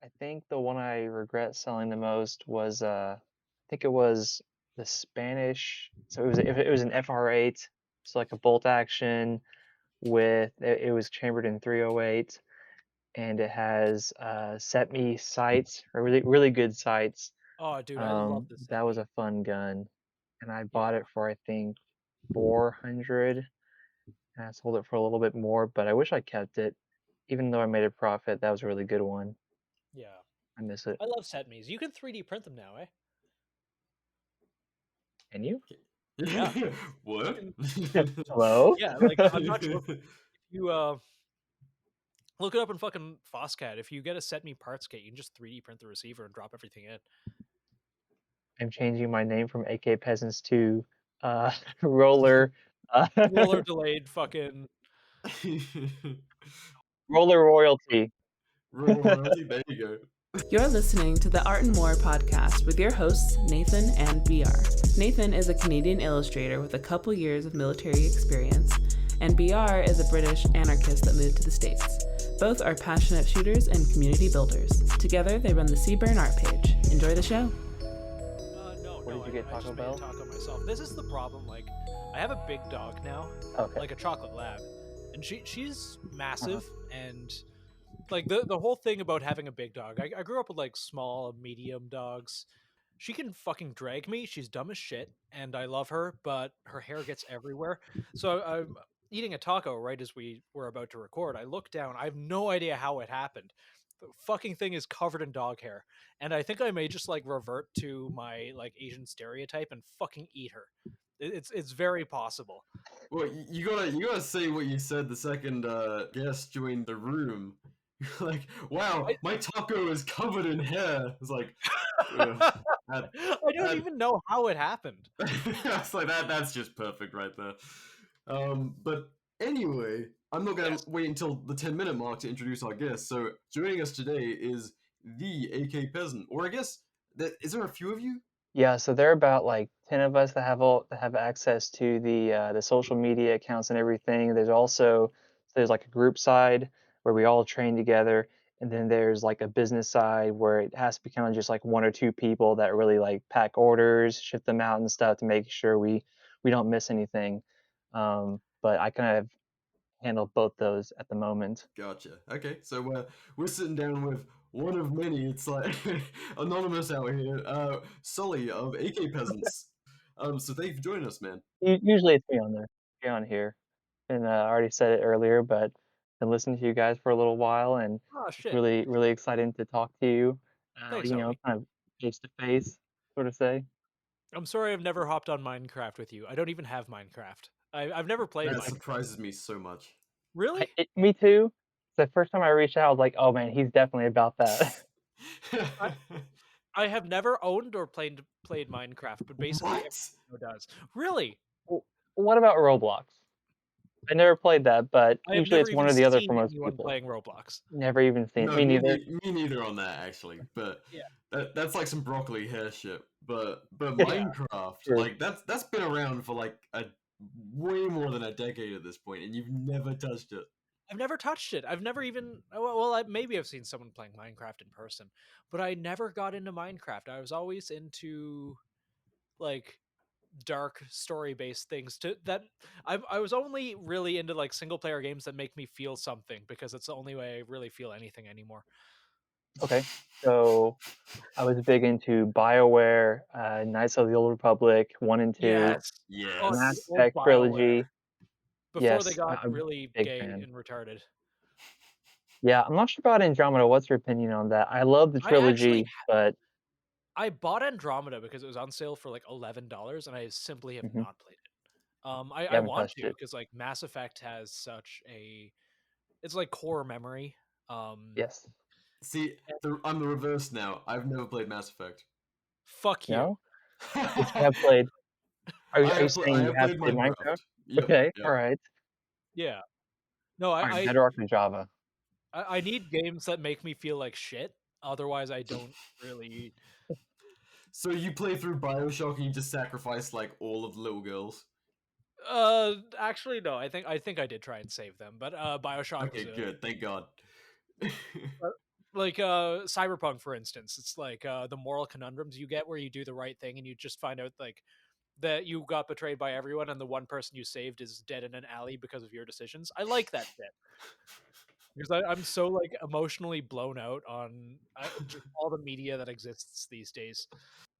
I think the one I regret selling the most was I think it was the Spanish. So it was an FR8, so like a bolt action with it was chambered in 308, and it has set me sights, or really good sights. Oh, dude, I love this That at was me. a fun gun, and I Yeah. bought it for I think 400, and I sold it for a little bit more, but I wish I kept it. Even though I made a profit, that was a really good one. Yeah. I miss it. I love set me's. You can 3D print them now, eh? And you? Yeah. What? Fucking Hello? yeah, like I'm not joking. If you look it up in fucking Foscat, if you get a set me parts kit, you can just 3D print the receiver and drop everything in. I'm changing my name from AK Peasants to uh, Roller uh, Roller delayed fucking Roller Royalty. Royal royalty. There you go. You're listening to the Art and More podcast with your hosts, Nathan and B.R. Nathan is a Canadian illustrator with a couple years of military experience, and B.R. is a British anarchist that moved to the States. Both are passionate shooters and community builders. Together, they run the Seaburn art page. Enjoy the show. no, Where no, did you get I Taco just made a Bell? taco myself. This is the problem. Like, I have a big dog now, Okay. like a chocolate lab, and she's Uh-huh. massive, and like the whole thing about having a big dog. I grew up with like small, medium dogs. She can fucking drag me. She's dumb as shit, and I love her, but her hair gets everywhere. So I'm eating a taco right as we were about to record. I look down. I have no idea how it happened. The fucking thing is covered in dog hair, and I think I may just like revert to my like Asian stereotype and fucking eat her. It's very possible. Well, you gotta say what you said the second guest joined the room. You're like, wow, I, my taco is covered in hair. It's like, ugh, that, I don't that even know how it happened. it's like that's just perfect right there. But anyway, I'm not gonna Yes. wait until the 10-minute mark to introduce our guest. So joining us today is the AK Peasant, or I guess is there a few of you? Yeah, so there are about like 10 of us that have access to the social media accounts and everything. There's like a group side where we all train together, and then there's like a business side where it has to be kind of just like one or two people that really like pack orders, ship them out and stuff to make sure we don't miss anything. But I kind of handle both those at the moment. Gotcha. Okay, so we're sitting down with one of many. It's like anonymous out here. Sully of AK Peasants. So thank you for joining us, man. Usually it's me on there, me on here. And I already said it earlier, but been listening to you guys for a little while, and Oh it's shit. really exciting to talk to you. Thanks, Sully. Kind of face to face, sort of say. I'm sorry I've never hopped on Minecraft with you. I don't even have Minecraft. I've never played That Minecraft. surprises me so much. Really? Me too. The first time I reached out, I was like, "Oh man, he's definitely about that." I, I have never owned or played Minecraft, but basically What? everyone does. Really? W What about Roblox? I never played that, but I have usually never it's one even or the other for seen most anyone people. playing Roblox. Never even seen No, me neither. me neither on that actually. But Yeah. that's like some broccoli hair shit. But Yeah. Minecraft, True. like that's been around for like a way more than a decade at this point, and you've never touched it. I've never touched it. I've never even maybe I've seen someone playing Minecraft in person, but I never got into Minecraft. I was always into like dark story based things to that I was only really into like single player games that make me feel something because it's the only way I really feel anything anymore. Okay, so I was big into BioWare, Knights of the Old Republic 1 and 2, Yes. Oh, Mass the old Yes. Effect BioWare trilogy. before they Yes, got I'm a really big gay fan. and retarded. Yeah, I'm not sure about Andromeda. What's your opinion on that? I love the I actually trilogy, but I bought Andromeda because it was on sale for like $11 and I simply have mhm, not played it. you I haven't want touched to it. because like Mass Effect has such a it's like core memory. Um Yes. See, I'm the reverse now. I've never played Mass Effect. Fuck you. No? But you have played are you I saying you have have played played Minecraft? Minecraft. Yep, Okay, yep. alright. Yeah. No, Alright, Bedrock and Java. I need games that make me feel like shit. Otherwise, I don't really. So you play through Bioshock and you just sacrifice like all of the little girls. Actually, no. I think I did try and save them, but Bioshock was Okay, a good. Thank God. like Cyberpunk, for instance. It's like the moral conundrums you get where you do the right thing and you just find out like that you got betrayed by everyone and the one person you saved is dead in an alley because of your decisions. I like that shit because I'm so like emotionally blown out on just all the media that exists these days.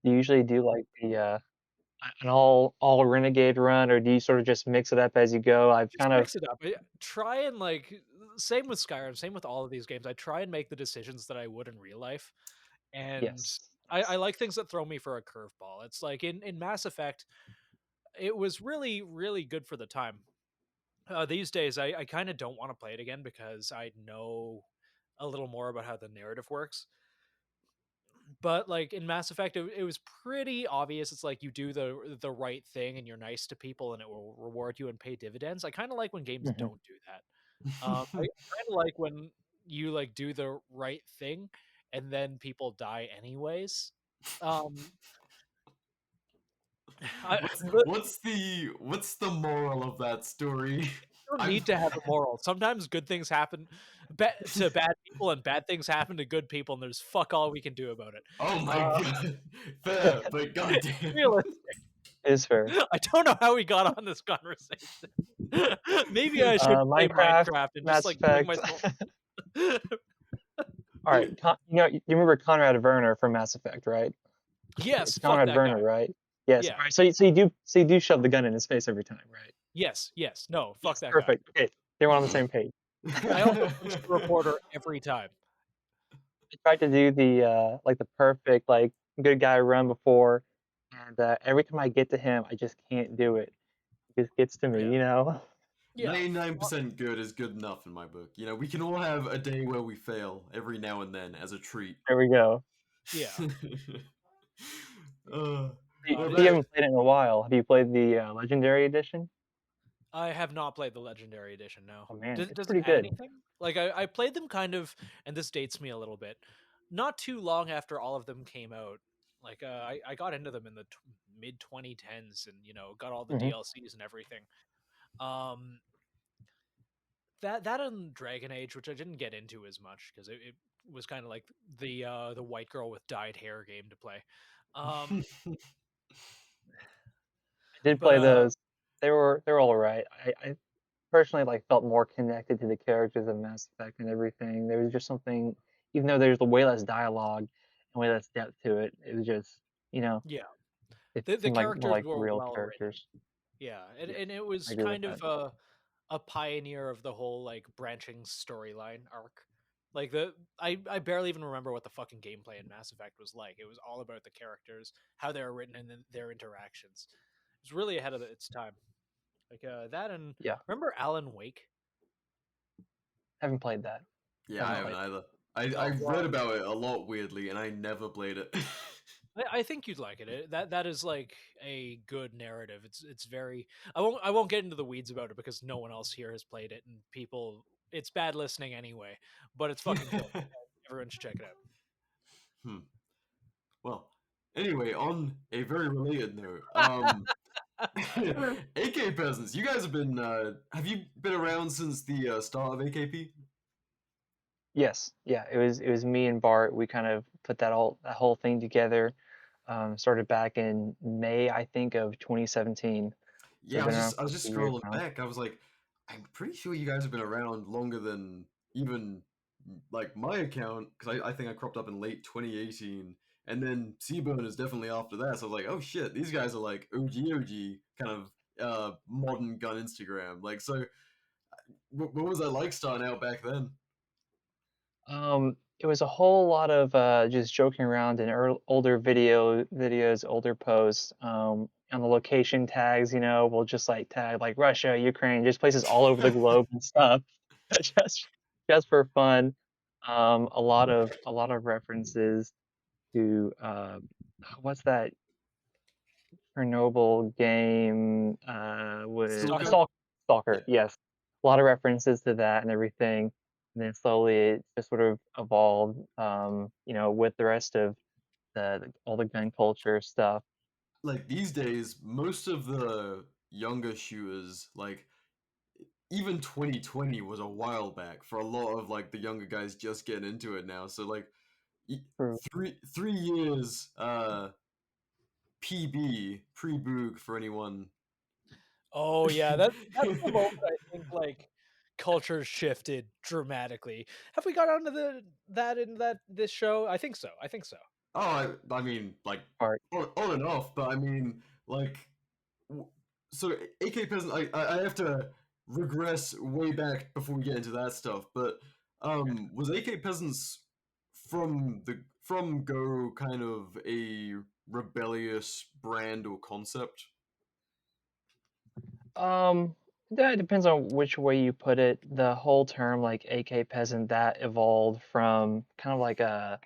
You usually do like an all renegade run, or do you sort of just mix it up as you go? I've Just kind of mix it up. Try and like same with Skyrim, same with all of these games. I try and make the decisions that I would in real life, and yes, I yes. like things that throw me for a curveball. It's like in Mass Effect, it was really good for the time. These days, I kind of don't want to play it again because I know a little more about how the narrative works. But like in Mass Effect, it was pretty obvious. It's like you do the right thing and you're nice to people, and it will reward you and pay dividends. I kind of like when games Mhm. don't do that. I kind of like when you like do the right thing and then people die anyways. Um, I what's the moral of that story? don't I'm need to have a moral. Sometimes good things happen to bad people, and bad things happen to good people, and there's fuck all we can do about it. oh my Uh, god. Fair, but goddamn. realistic. Is fair. I don't know how we got on this conversation. Maybe I should play Minecraft, Minecraft and just Mass like bring Effect. myself. All right, you remember Conrad Werner from Mass Effect, right? Yes, It's fuck Conrad that Werner, guy. right? Yes. Yeah. All right. So you do shove the gun in his face every time, right? Yes. No, fuck Yes. that guy. Perfect. Okay, they were on the same page. I also punch the reporter every time. I tried to do the like the perfect like good guy run before, and every time I get to him, I just can't do it. It just gets to me, Yeah. you know. Yeah. 99% good is good enough in my book. You know, we can all have a day where we fail every now and then as a treat. There we go. Yeah. uh, You, well, you that haven't played it in a while. Have you played the Legendary Edition? I have not played the Legendary Edition now. Oh man, it's Does it pretty add good. anything? Like I played them kind of, and this dates me a little bit. Not too long after all of them came out. Like I got into them in the mid 2010s, and got all the Hmm. DLCs and everything. Um, that and Dragon Age, which I didn't get into as much because it was kind of like the white girl with dyed hair game to play. Um, I did but play those. They were all right. I personally like felt more connected to the characters of Mass Effect and everything. There was just something, even though there's way less dialogue and way less depth to it, it was just you know yeah, it the seemed like more characters like were real well written. characters. Yeah, and, Yes, and it I was agree with kind that. of a pioneer of the whole like branching storyline arc. Like I barely even remember what the fucking gameplay in Mass Effect was like. It was all about the characters, how they were written, and then their interactions. It was really ahead of its time. Like that, and Yeah, remember Alan Wake? haven't played that. yeah, I Haven't haven't played. either. Oh I've read well, about it a lot weirdly, and I never played it. I think you'd like it. That is like a good narrative. It's very. I won't get into the weeds about it because no one else here has played it, and people. It's bad listening anyway, but it's fucking good. Everyone should check it out. Hmm. Well, anyway, on a very related note, AK Peasants, you guys have you been around since the start of AKP? Yes, yeah, it was me and Bart. We kind of put that whole thing together. Started back in May, I think, of 2017. So Yeah, we've been around I for was a just few years scrolling now. back. I was like, I'm pretty sure you guys have been around longer than even like my account because I think I cropped up in late 2018, and then Seaburn is definitely after that. So I was like, oh shit, these guys are like OG kind of modern gun Instagram. Like, so what was that like starting out back then? It was a whole lot of just joking around in older videos, older posts. On the location tags, we'll just like tag like Russia, Ukraine, just places all over the globe and stuff, just just for fun. A lot of references to what's that Chernobyl game with Stalker? Stalker, Yeah. yes. A lot of references to that and everything. And then slowly it just sort of evolved, with the rest of all the gun culture stuff. Like these days, most of the younger shooters, like even 2020 was a while back for a lot of like the younger guys just getting into it now. So like True. 3 years PB pre-boog for anyone. Oh yeah, that's the moment I think like culture shifted dramatically. Have we got onto that this show? I think so. I think so. Oh, I mean, like Part. on and off, but I mean, like, so AK Peasant, I have to regress way back before we get into that stuff. But was AK Peasants from Go kind of a rebellious brand or concept? That depends on which way you put it. The whole term like AK peasant that evolved from kind of like a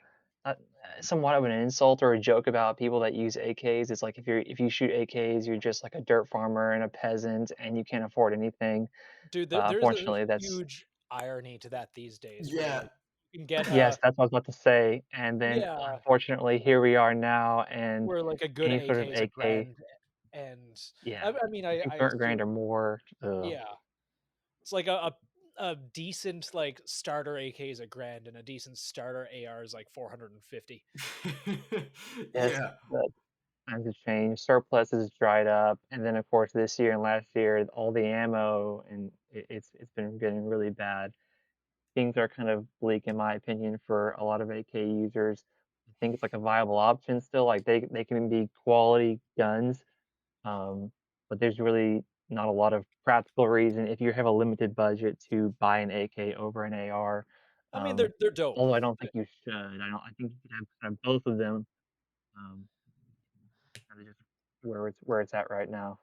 somewhat of an insult or a joke about people that use AKs. It's like if you shoot AKs, you're just like a dirt farmer and a peasant and you can't afford anything. Dude, there's a Unfortunately, that's huge irony to that these days where Yeah, like you can get yes, that's what I was about to say. And then yeah, unfortunately, here we are now, and where like a good any sort AK of is a AK, grand and yeah, I mean if you I grand or assume more, yeah. It's like a decent like starter AK is a grand and a decent starter AR is like 450. yes, yeah. times have changed. Surplus has dried up, and then of course this year and last year, all the ammo and it's been getting really bad. Things are kind of bleak in my opinion for a lot of AK users. I think it's like a viable option still. Like they can be quality guns, but there's really not a lot of practical reason if you have a limited budget to buy an AK over an AR. I mean Um, they're dope. although I don't think you should. I think you could have kind of both of them. Um, kind of just where it's at right now.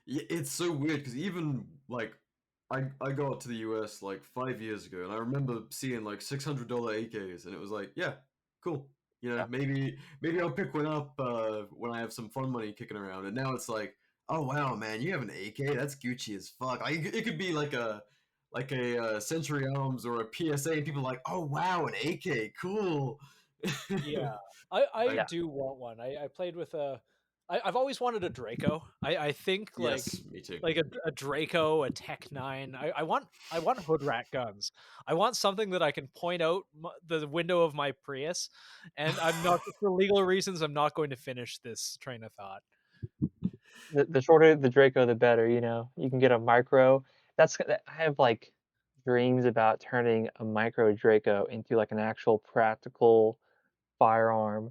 Yeah, it's so weird because even like I got to the US like 5 years ago, and I remember seeing like $600 AKs, and it was like, yeah, cool. You know, Yeah. maybe I'll pick one up when I have some fun money kicking around. And now it's like, oh wow, man, you have an AK? That's Gucci as fuck. It could be like a Century Arms or a PSA, and people are like, oh wow, an AK, cool. Yeah. I I Yeah. do want one. I played with I've always wanted a Draco. I think yes, me too. like a Draco, a Tech 9. I want hood rat guns. I want something that I can point out the window of my Prius, and I'm not for legal reasons. I'm not going to finish this train of thought. The shorter the Draco, the better. You know, you can get a micro. I have like dreams about turning a micro Draco into like an actual practical firearm,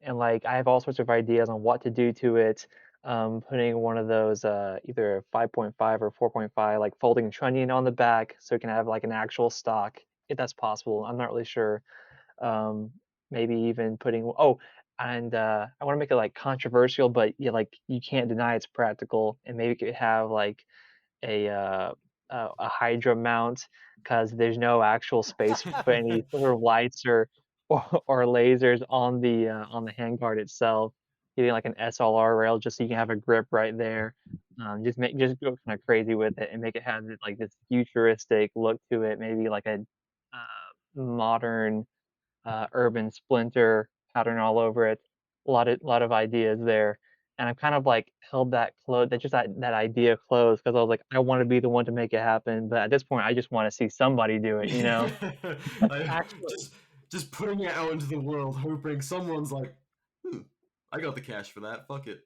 and like I have all sorts of ideas on what to do to it. Putting one of those either 5.5 or 4.5 like folding trunnion on the back so it can have like an actual stock if that's possible. I'm not really sure. Um, maybe even putting and I want to make it like controversial, but yeah, like you can't deny it's practical, and maybe it could have like a a Hydra mount because there's no actual space to put any sort of lights or lasers on the handguard itself. Getting like an SLR rail just so you can have a grip right there. Just go kind of crazy with it and make it have like this futuristic look to it. Maybe like a modern urban splinter pattern all over it. A lot of ideas there, and I've kind of like held that idea close because I was like, I want to be the one to make it happen. But at this point, I just want to see somebody do it. You know? I, Actually, just putting it out into the world, hoping someone's like, I got the cash for that. Fuck it.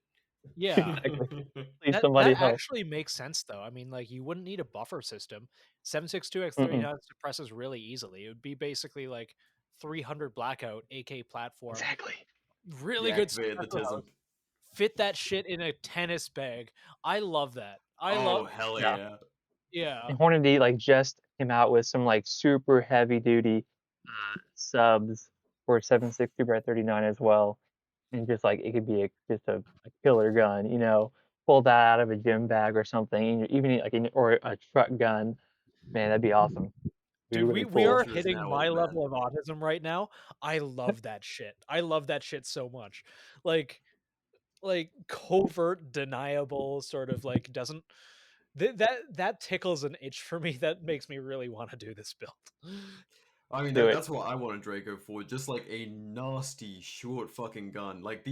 yeah. Exactly. Please, That somebody help. actually makes sense though. I mean, like you wouldn't need a buffer system. 7.62x39 Mm-mm. suppresses really easily. It would be basically like 300 blackout AK platform. Exactly. Really good Deactivated the suppressor TISM. house. Fit that shit in a tennis bag. I love that. I love Oh hell Yeah. yeah! yeah. And Hornady like just came out with some like super heavy duty subs for 7.62 by 39 as well. And just like it could be just a killer gun, you know, pull that out of a gym bag or something, and even like or a truck gun, man, that'd be awesome. Be Dude, really we are cool. Future is hitting now, my old man. level of autism right now. I love that shit. I love that shit so much. Like covert deniable sort of like doesn't that tickles an itch for me that makes me really want to do this build. I mean, Do it. that's what I want a Draco for. Just like a nasty, short fucking gun. Like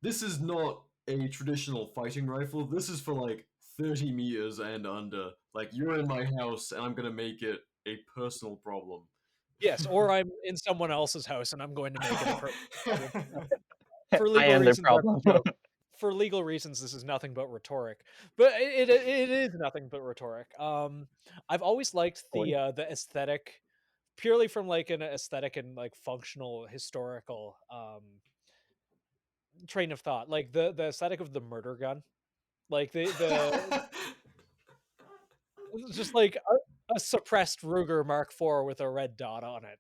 this is not a traditional fighting rifle. This is for like 30 meters and under. Like, you're in my house, and I'm gonna make it a personal problem. Yes, or I'm in someone else's house and I'm going to make it a personal problem. For I legal am the reasons, that's problem. a joke. For legal reasons, this is nothing but rhetoric. But it is nothing but rhetoric. I've always liked the aesthetic, purely from like an aesthetic and like functional historical train of thought. Like the aesthetic of the murder gun, like the just like a suppressed Ruger Mark IV with a red dot on it,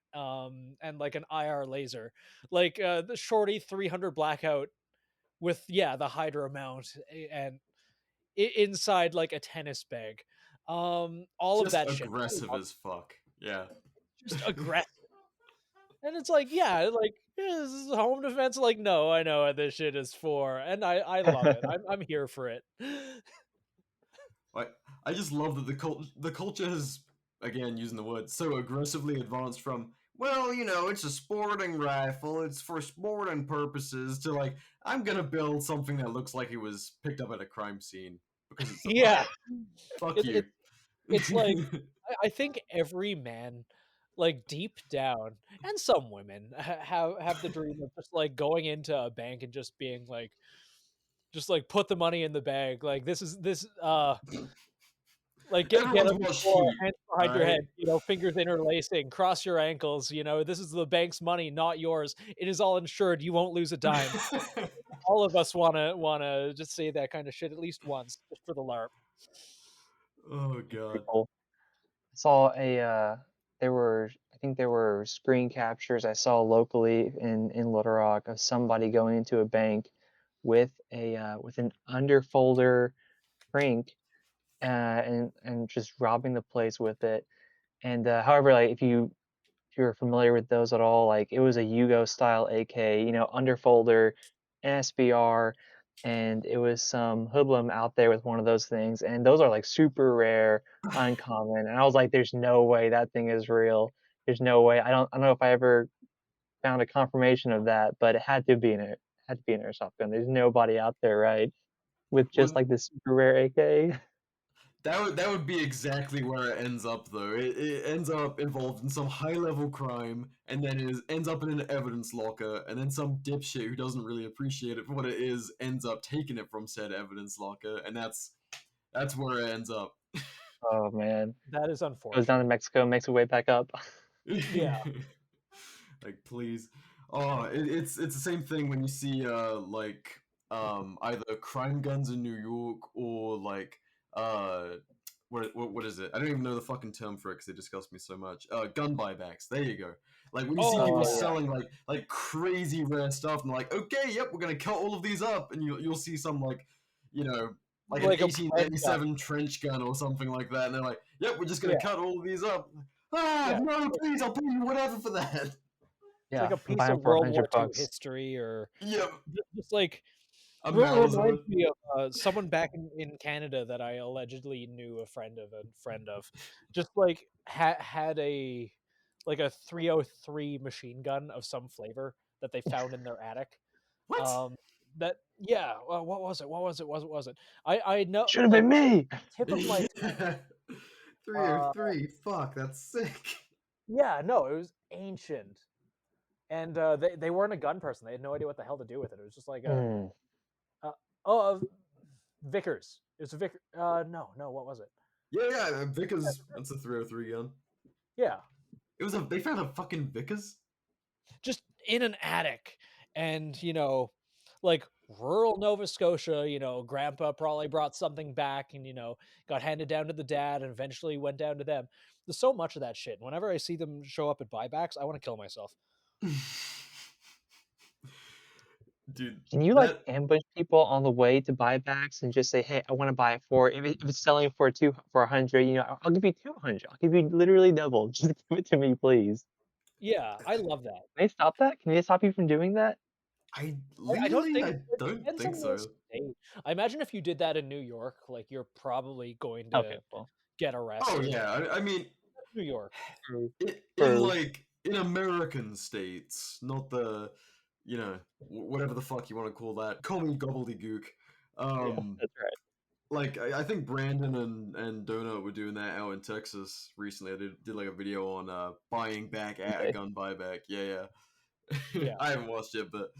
and like an IR laser, like the Shorty 300 blackout with the Hydra mount and inside like a tennis bag, all of Just that shit. aggressive as fuck. Yeah. Just aggressive, and it's like this is home defense. Like, no, I know what this shit is for, and I love it. I'm here for it. I just love that the culture has, again, using the word, so aggressively advanced from, well, it's a sporting rifle, it's for sporting purposes, to like, I'm gonna build something that looks like it was picked up at a crime scene because it's a Yeah, fuck it, you. it's like I think every man, like deep down, and some women have the dream of just like going into a bank and just being like, just like put the money in the bag. Like this like get Everyone's on the watched floor, Heat, hands behind your alright? head, fingers interlacing, cross your ankles. This is the bank's money, not yours. It is all insured. You won't lose a dime. All of us wanna just say that kind of shit at least once, just for the LARP. Oh god. Cool. I saw I think there were screen captures I saw locally in Little Rock of somebody going into a bank with with an underfolder crank and just robbing the place with it. And however, like if you're familiar with those at all, like it was a Yugo style AK, underfolder, SBR, and it was some hoodlum out there with one of those things, and those are like super rare, uncommon. And I was like, there's no way that thing is real. There's no way. I don't know if I ever found a confirmation of that, but it had to be an airsoft gun. There's nobody out there, right, with just Well, like this super rare AK. that would be exactly where it ends up, though. It ends up involved in some high level crime, and then ends up in an evidence locker, and then some dipshit who doesn't really appreciate it for what it is ends up taking it from said evidence locker, and that's where it ends up. Oh man, That is goes down to unfortunate. Mexico, makes its way back up. Yeah. Like, please. Oh, it's the same thing when you see like either crime guns in New York or like uh what is it? I don't even know the fucking term for it because they disgust me so much. Gun buybacks. There you go. Like when you see people Oh Oh, yeah. selling like crazy rare stuff and like, okay, yep, we're gonna cut all of these up, and you'll see some you know like an Like a bread gun. 1897 trench gun or something like that, and they're like, yep, we're just gonna Yeah. cut all of these up. Ah, Yeah. no, please, I'll pay you whatever for that. It's like yeah, a I'm piece buying of for a World hundred War II bucks. history, or Yep, just like a Mauser. reminds me of someone back in Canada that I allegedly knew a friend of, just like had a like a 303 machine gun of some flavor that they found in their attic. What? That what was it? What was it? What was it? I know, Should have like been me. tip of my uh 303. Fuck, that's sick. yeah, no, it was ancient. And they weren't a gun person. They had no idea what the hell to do with it. It was just like a Mm. uh, oh Vickers. It was a Vickers. No, what was it? Yeah, Vickers. That's a 303 gun. Yeah, They found a fucking Vickers? just in an attic, and like rural Nova Scotia. Grandpa probably brought something back, and got handed down to the dad, and eventually went down to them. There's so much of that shit. Whenever I see them show up at buybacks, I want to kill myself. Dude, Can you like that. ambush people on the way to buybacks and just say, "Hey, I want to buy it for if it's selling for 100, I'll give you 200. I'll give you literally double. Just give it to me, please." Yeah, I love that. Can they stop that? Can they stop you from doing that? I don't Legally, think I it don't depends think on the so. state. I imagine if you did that in New York, like you're probably going Okay, to well, get Oh, arrested. yeah, I mean, New York. true, in true. like, in American states, not the, whatever the fuck you want to call that. Call me gobbledygook. Yeah. Um, That's right. like I think Brandon and Donut were doing that out in Texas recently. I did like a video on buying back at a Okay. gun buyback. Yeah, yeah. Yeah. I haven't watched it, but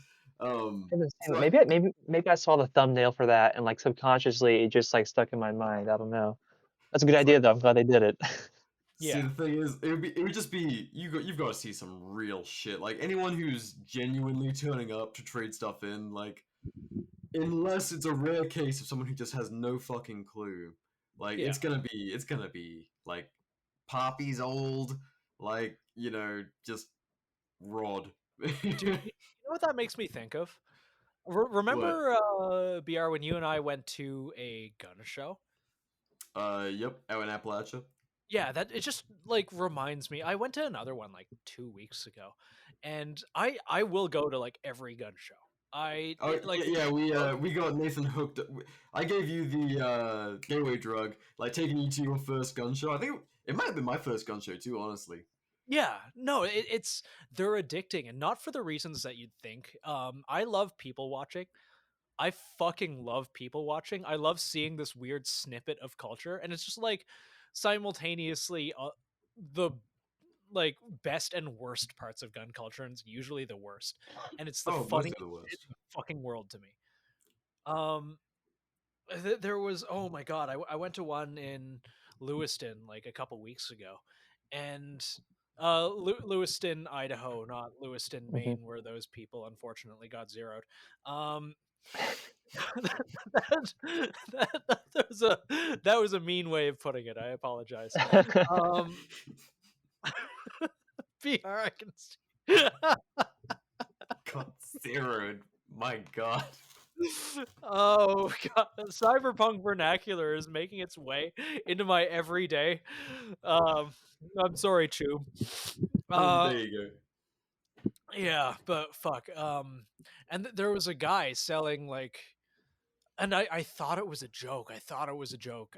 Haven't seen so it. I Maybe I saw the thumbnail for that and like subconsciously it just like stuck in my mind. I don't know. That's a good it's idea like though. I'm glad they did it. see Yeah. the thing is it would just be you've got to see some real shit. Like anyone who's genuinely turning up to trade stuff in, like unless it's a rare case of someone who just has no fucking clue, like Yeah. it's gonna be like Poppy's old, like just Rod. Dude, you know what that makes me think of? What? Remember, BR, when you and I went to a gun show? Yep, out in Appalachia. Yeah, that it just like reminds me. I went to another one like 2 weeks ago, and I will go to like every gun show. Oh Like yeah, yeah. We got Nathan hooked. I gave you the gateway drug, like taking you to your first gun show. I think it might have been my first gun show too, honestly. yeah, no, it's they're addicting, and not for the reasons that you'd think. I love people watching. I fucking love people watching. I love seeing this weird snippet of culture, and it's just like simultaneously the like best and worst parts of gun culture, and it's usually the worst, and it's the Oh, funniest mostly the shit worst. in the fucking world to me. Um, there was, oh my god, I went to one in Lewiston like a couple weeks ago, and Lewiston, Idaho, not Lewiston, Mhm. Maine, where those people unfortunately got zeroed. Um, that, that was a mean way of putting it. I apologize. Um, PR, I can see. Got zeroed. My God. Oh god, cyberpunk vernacular is making its way into my everyday. Um, I'm sorry, Chew. Uh, There you yeah, but fuck. And there was a guy selling like, and I thought it was a joke. I thought it was a joke.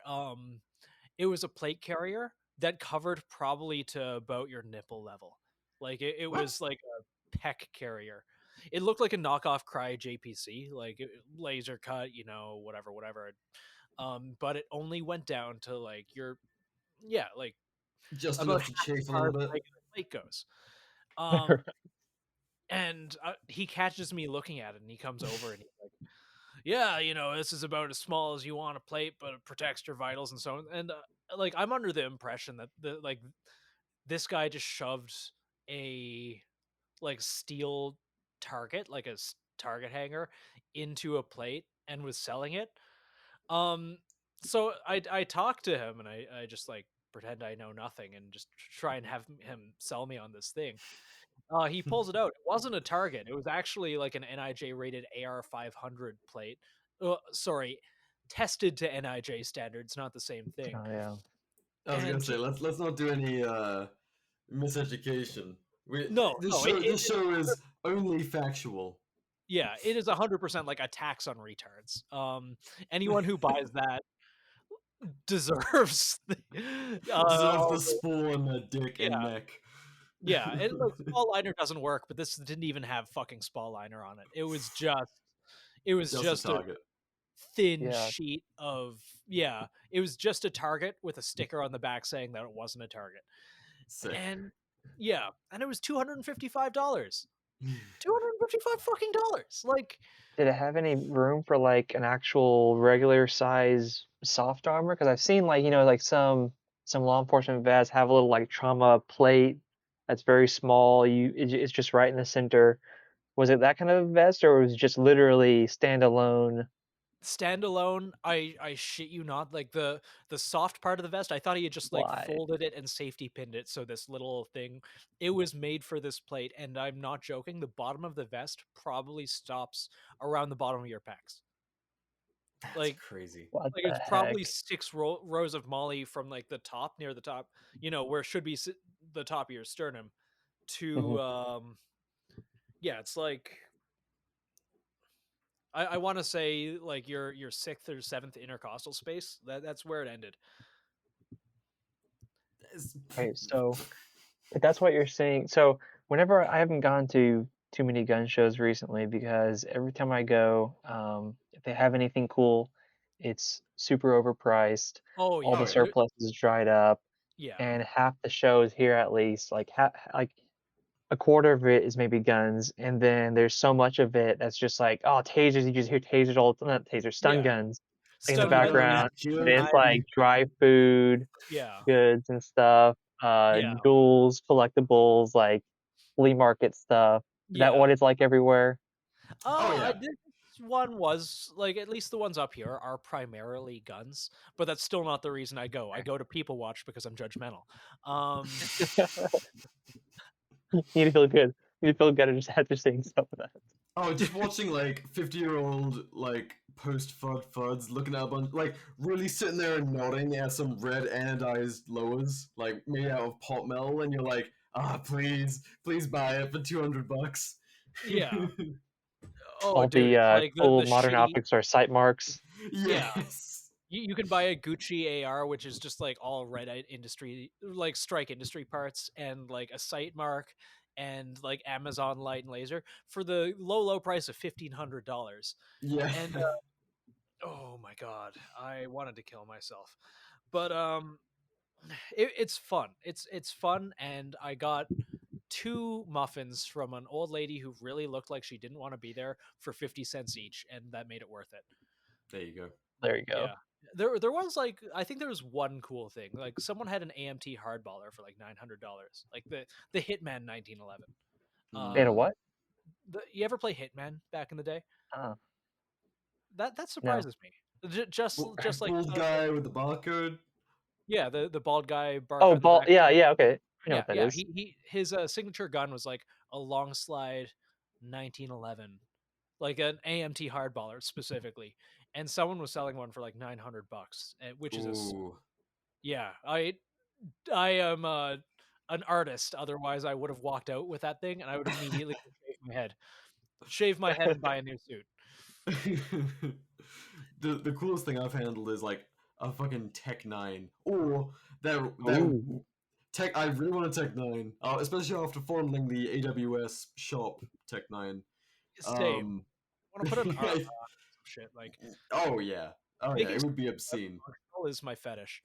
It was a plate carrier that covered probably to about your nipple level. Like it go. What? was like a peck carrier. It looked like a knockoff Cry JPC, like laser cut, whatever, whatever. But it only went down to like your, yeah, like Just about enough to half as chafe a far little as a bit. regular plate goes. Um, and he catches me looking at it, and he comes over and he's like, yeah, this is about as small as you want a plate, but it protects your vitals and so on. And like, I'm under the impression that this guy just shoved a like steel target, like a target hanger, into a plate and was selling it. Um, so I talked to him, and I just like pretend I know nothing and just try and have him sell me on this thing. He pulls it out. It wasn't a target. It was actually like an NIJ rated AR 500 plate. Sorry, tested to NIJ standards, not the same thing. Oh yeah. I was gonna And say let's not do any miseducation. We no, no, this show is only factual. yeah, it is 100% like a tax on retards. Anyone who buys that deserves Deserves all the the, spawn, dick, and yeah, neck. yeah. And like spall liner doesn't work, but this didn't even have fucking spall liner on it. It was just Just a a target. thin Yeah. sheet of, yeah, it was just a target with a sticker on the back saying that it wasn't a target. Sick. And yeah, and it was $255. $255 fucking dollars. Like, Did it have any room for like an actual regular size soft armor? Because I've seen like like some law enforcement vests have a little like trauma plate that's very small. It's just right in the center. Was it that kind of vest, or was it just literally standalone? standalone, I shit you not, like the soft part of the vest, I thought he had just like Why? folded it and safety pinned it, so this little thing, it was made for this plate, and I'm not joking, the bottom of the vest probably stops around the bottom of your pecs. That's Like crazy. What like the it's probably heck? 6 rows of molly from like the top, near the top, where it should be the top of your sternum, to Mhm. yeah, it's like, I want to say like your sixth or seventh intercostal space. That's where it ended. That's- Right. So if that's what you're saying, so whenever I haven't gone to too many gun shows recently because every time I go, if they have anything cool, it's super overpriced. Oh All Oh the yeah, yeah. surplus is dried up, yeah, and half the shows here at least, like a quarter of it is maybe guns, and then there's so much of it that's just like, oh, tasers. You just hear tasers all not tasers, stun yeah. guns in the Stun Stun guns, guns, background. And I it's like jerky. dry food, yeah, goods and stuff, yeah, duels, collectibles, like flea market stuff. Is that yeah. what it's like everywhere? Oh I yeah. did. This one was like at least the ones up here are primarily guns, but that's still not the reason I go. I go to people watch because I'm judgmental. Um, You need to feel good. You need to feel good just after seeing some of that. Oh, just watching like 50-year-old like post FUD FUDs looking at a bunch like really sitting there and nodding at some red anodized lowers like made out of pot metal, and you're like, please, please buy it for $200. yeah. Oh, All dude, the like cool the modern shitty. optics are sight marks. Yeah, Yes. you can buy a Gucci AR, which is just like all red industry, like strike industry parts, and like a sight mark, and like Amazon light and laser for the low price of $1,500. Yeah. And oh my god, I wanted to kill myself, but it's fun. It's fun, and I got two muffins from an old lady who really looked like she didn't want to be there for 50 cents each, and that made it worth it. There you go. There you go. Yeah. There was like I think there was one cool thing. Like someone had an AMT hardballer for like $900. Like the Hitman 1911. And a Um Mm. what? you ever play Hitman back in the day? Oh, That no. surprises me. Just like Bald guy with the barcode. yeah, the bald guy Oh, barcode in the ball. back. Yeah, yeah. Okay, I know Yeah, what that yeah. is. He his signature gun was like a long slide 1911, like an AMT hardballer specifically, and someone was selling one for like $900, which is Ooh. yeah. I am an artist. Otherwise, I would have walked out with that thing, and I would immediately shave my head, and buy a new suit. The coolest thing I've handled is like a fucking Tech 9 or that Ooh. Tech. I really want a Tech 9, especially after fondling the AWS shop Tech 9. Same. Um, I want to put an arm on some shit. Like oh yeah, making it would be stuff obscene. functional is my fetish.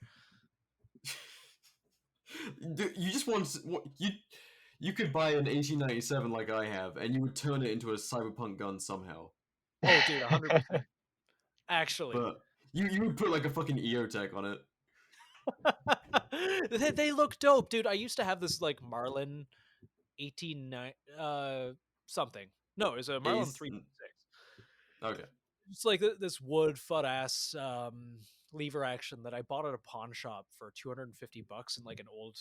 You just want you could buy an 1897 like I have, and you would turn it into a cyberpunk gun somehow. Oh, dude, 100%. Actually, But you would put like a fucking EOTech on it. they look dope, dude. I used to have this like Marlin 189 something. No, it was a Marlin Ace. 3.6. Okay. It's like this wood fut ass lever action that I bought at a pawn shop for $250 in like an old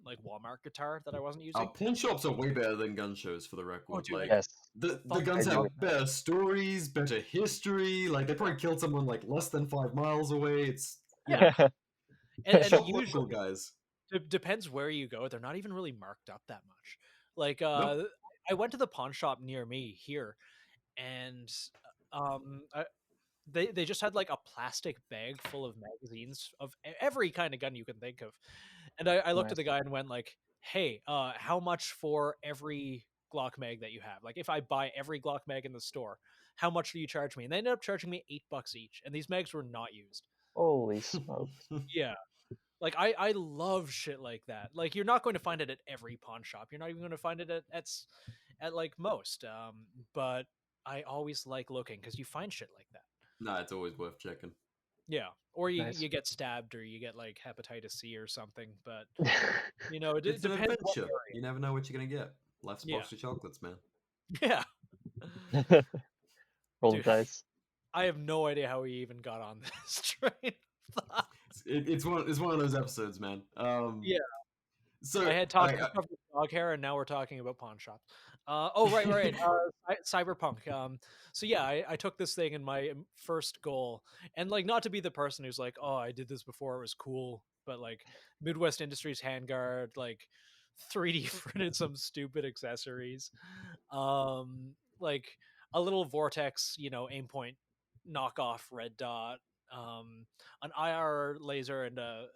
like Walmart guitar that I wasn't using. Pawn shops are way better than gun shows, for the Oh, record. dude, Like Yes, the fuck guns I agree have with that. better stories, better history. Like they probably killed someone like less than 5 miles away. It's yeah, and shop usually local, guys. it depends where you go. They're not even really marked up that much. Like Nope. I went to the pawn shop near me here, and I, they just had like a plastic bag full of magazines of every kind of gun you can think of, and I looked at Nice. the guy and went like, hey, how much for every Glock mag that you have? Like if I buy every Glock mag in the store, how much do you charge me? And they ended up charging me $8 each, and these mags were not used. Holy smokes! Yeah, like I love shit like that. Like you're not going to find it at every pawn shop. You're not even going to find it at like most. But I always like looking because you find shit like that. Nah, it's always worth checking. Yeah, or Nice. you get stabbed, or you get like hepatitis C or something. But it It's an depends what adventure. area. You never know what you're gonna get. Life's a Yeah, box of chocolates, man. yeah, Roll the dude. dice. I have no idea how we even got on this train. of thought. It's one of those episodes, man. Yeah, So I had talked about dog hair, and now we're talking about pawn shops. Oh, right. Cyberpunk. So yeah, I took this thing in my first goal, and like not to be the person who's like, oh, I did this before, it was cool, but like Midwest Industries handguard, like 3D printed some stupid accessories, like a little vortex, aim point knockoff red dot, an IR laser, and a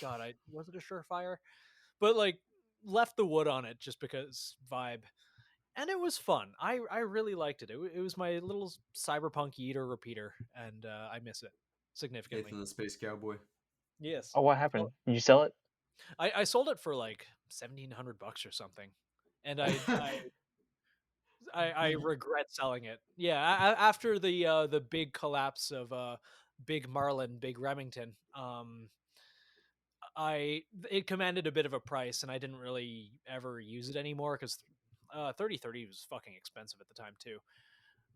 God, I was it a Surefire, but like left the wood on it just because vibe, and it was fun. I really liked it. It was my little cyberpunk eater repeater, and I miss it. significantly. Nathan the Space Cowboy. Yes. Oh, what happened? Did you sell it? I sold it for like $1,700 or something, and I regret selling it. Yeah, after the big collapse of Big Marlin, Big Remington, it commanded a bit of a price, and I didn't really ever use it anymore because 3030 was fucking expensive at the time too.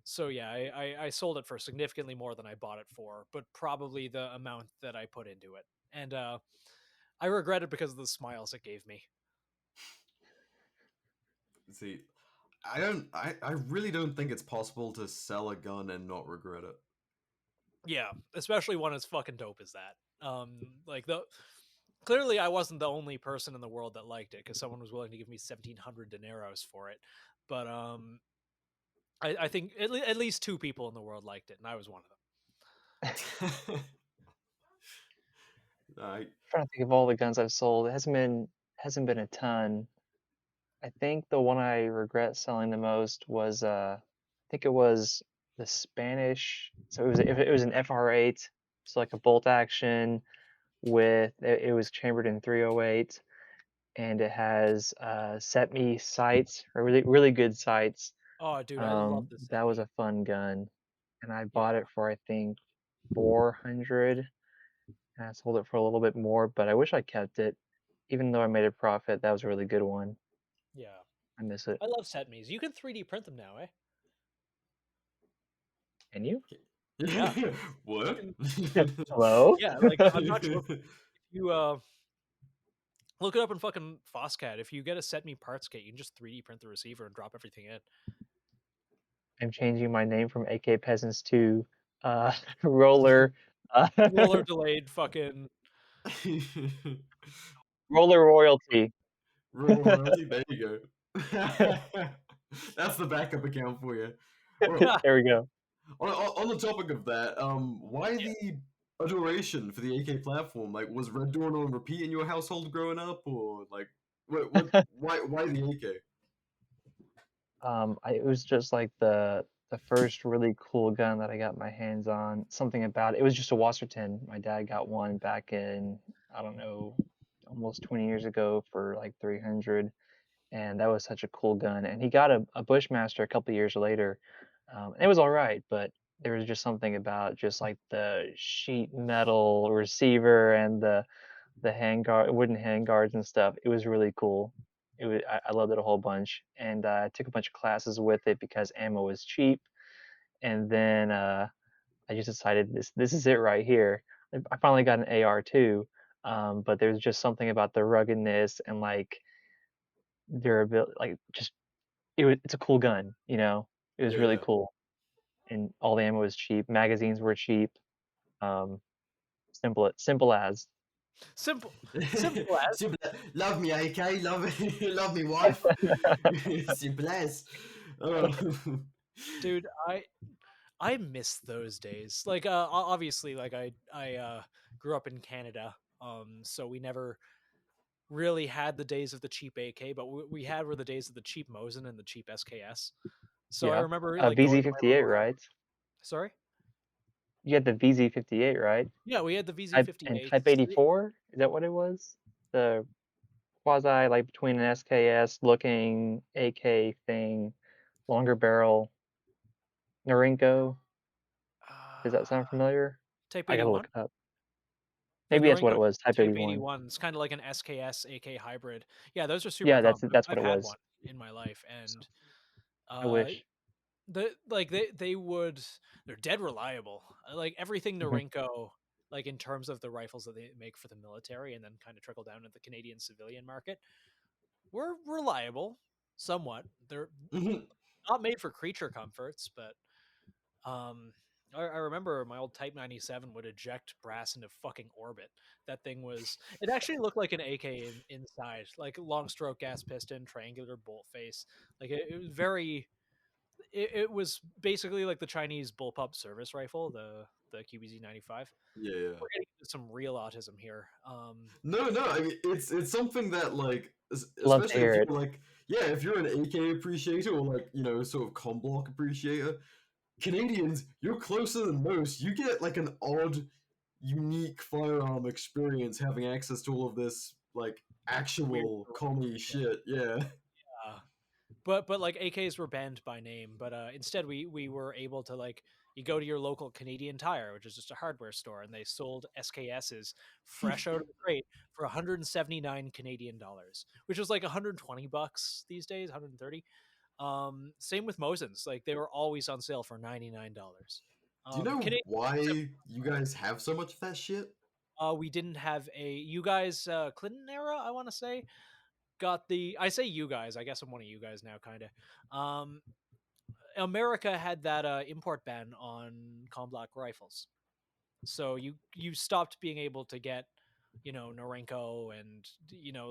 So yeah, I sold it for significantly more than I bought it for, but probably the amount that I put into it, and I regret it because of the smiles it gave me. See, I really don't think it's possible to sell a gun and not regret it. Yeah, especially one as fucking dope as that. Like clearly I wasn't the only person in the world that liked it because someone was willing to give me 1,700 dineros for it. But I think at least two people in the world liked it, and I was one of them. I Trying to think of all the guns I've sold. It hasn't been a ton. I think the one I regret selling the most was I think it was the Spanish. So it was an FR8, so like a bolt action with it was chambered in 308, and it has set me sights, or really good sights. Oh, dude, I love this That at was me. a fun gun, and I Yeah, bought it for I think 400, and I sold it for a little bit more, but I wish I kept it. Even though I made a profit, that was a really good one. yeah. I miss it. I love set me's. You can 3D print them now, eh? And you? Yeah, you what? can. Hello? Yeah, like I'm not joking. If you look it up in fucking Foscat. If you get a set me parts kit, you can just 3D print the receiver and drop everything in. I'm changing my name from AK Peasants to uh, Roller uh, Roller delayed fucking. Roller Royalty. Rural royalty. There you go. That's the backup account for you. Well, There we go. on the topic of that, why the adoration for the AK platform? Like, was Red Dawn on repeat in your household growing up, or like, why the AK? It was just like the first really cool gun that I got my hands on. Something about it. It was just a Wasserton. My dad got one back in, I don't know, almost 20 years ago for like 300, and that was such a cool gun. And he got a Bushmaster a couple years later. And it was all right, but there was just something about just like the sheet metal receiver and the wooden handguards and stuff. It was really cool. I loved it a whole bunch, and I took a bunch of classes with it because ammo was cheap. And then I just decided this is it right here. I finally got an AR too, but there's just something about the ruggedness and like durability, like just it's a cool gun, you know. It was really Yeah. cool, and all the ammo was cheap. Magazines were cheap. Um, simple as. Simple, simple as. Simple. Love me, AK. Love me, love me, wife. Simple as. Oh. Dude, I miss those days. Like obviously like I grew up in Canada. So we never really had the days of the cheap AK, but we had were the days of the cheap Mosin and the cheap SKS. So I Yeah. remember like going to my VZ58, local. right? Sorry? You had the VZ58, right? Yeah, we had the And VZ58. Type 84? Is that what it was? The quasi, like between an SKS looking AK thing, longer barrel, Norinco. Does that sound familiar? Type I gotta 81? look it up. The Maybe that's what it Norinco was, Type Type 81. 81 is kind of like an SKS AK hybrid. Yeah, those are super Yeah, common. that's what I've it had was. one in my life, and I uh, wish. they're dead reliable. Like everything Mhm. Norinco, like in terms of the rifles that they make for the military, and then kind of trickle down to the Canadian civilian market, were reliable, somewhat. They're Mhm. not made for creature comforts, but um, I remember my old Type 97 would eject brass into fucking orbit. That thing was. It actually looked like an AK inside, like long stroke gas piston, triangular bolt face. Like it was very. It was basically like the Chinese bullpup service rifle, the QBZ 95. Yeah, yeah. We're getting into some real autism here. No. I mean, it's something that like, Love to especially if hear it. you're like, yeah, if you're an AK appreciator or like, sort of com block appreciator, Canadians, you're closer than most. You get like an odd unique firearm experience having access to all of this like Weird. actual commie shit. Yeah. Uh, but like AKs were banned by name, but instead we were able to, like, you go to your local Canadian Tire, which is just a hardware store, and they sold SKSs fresh out of the crate for 179 Canadian dollars, which was like 120 bucks these days, 130. Same with Mosins, like they were always on sale for $99. Do you know Canadian, why you guys have so much of that shit? we didn't have a, you guys, Clinton era, I want to say, got the, I say you guys, I guess I'm one of you guys now, kind of. America had that import ban on Comstock rifles, so you stopped being able to get, Norenko, and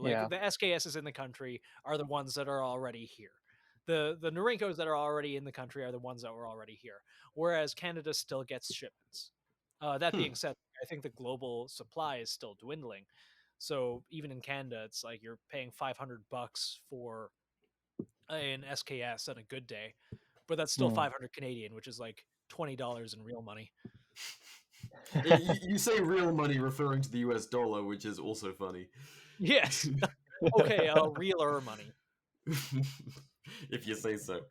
like Yeah. the SKSs in the country are the ones that are already here. The Norenkos that are already in the country are the ones that were already here, whereas Canada still gets shipments. That being Hmm. said, I think the global supply is still dwindling. So even in Canada, it's like you're paying $500 for an SKS on a good day, but that's still Hmm. 500 Canadian, which is like $20 in real money. You say real money referring to the US dollar, which is also funny. Yes. Okay, realer money. If you say so.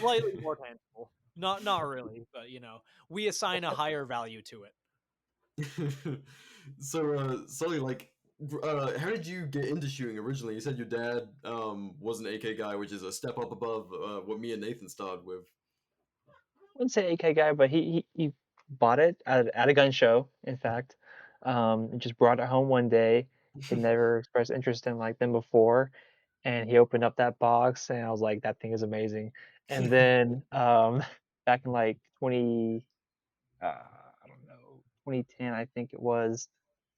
Slightly more tangible. Not really, but we assign a higher value to it. So, Sully, like, how did you get into shooting originally? You said your dad was an AK guy, which is a step up above what me and Nathan started with. Wouldn't say AK guy, but he bought it at a gun show, in fact. And just brought it home one day. He'd never expressed interest in like them before, and he opened up that box, and I was like, "That thing is amazing." And then back in like 20, I don't know, 2010, I think it was.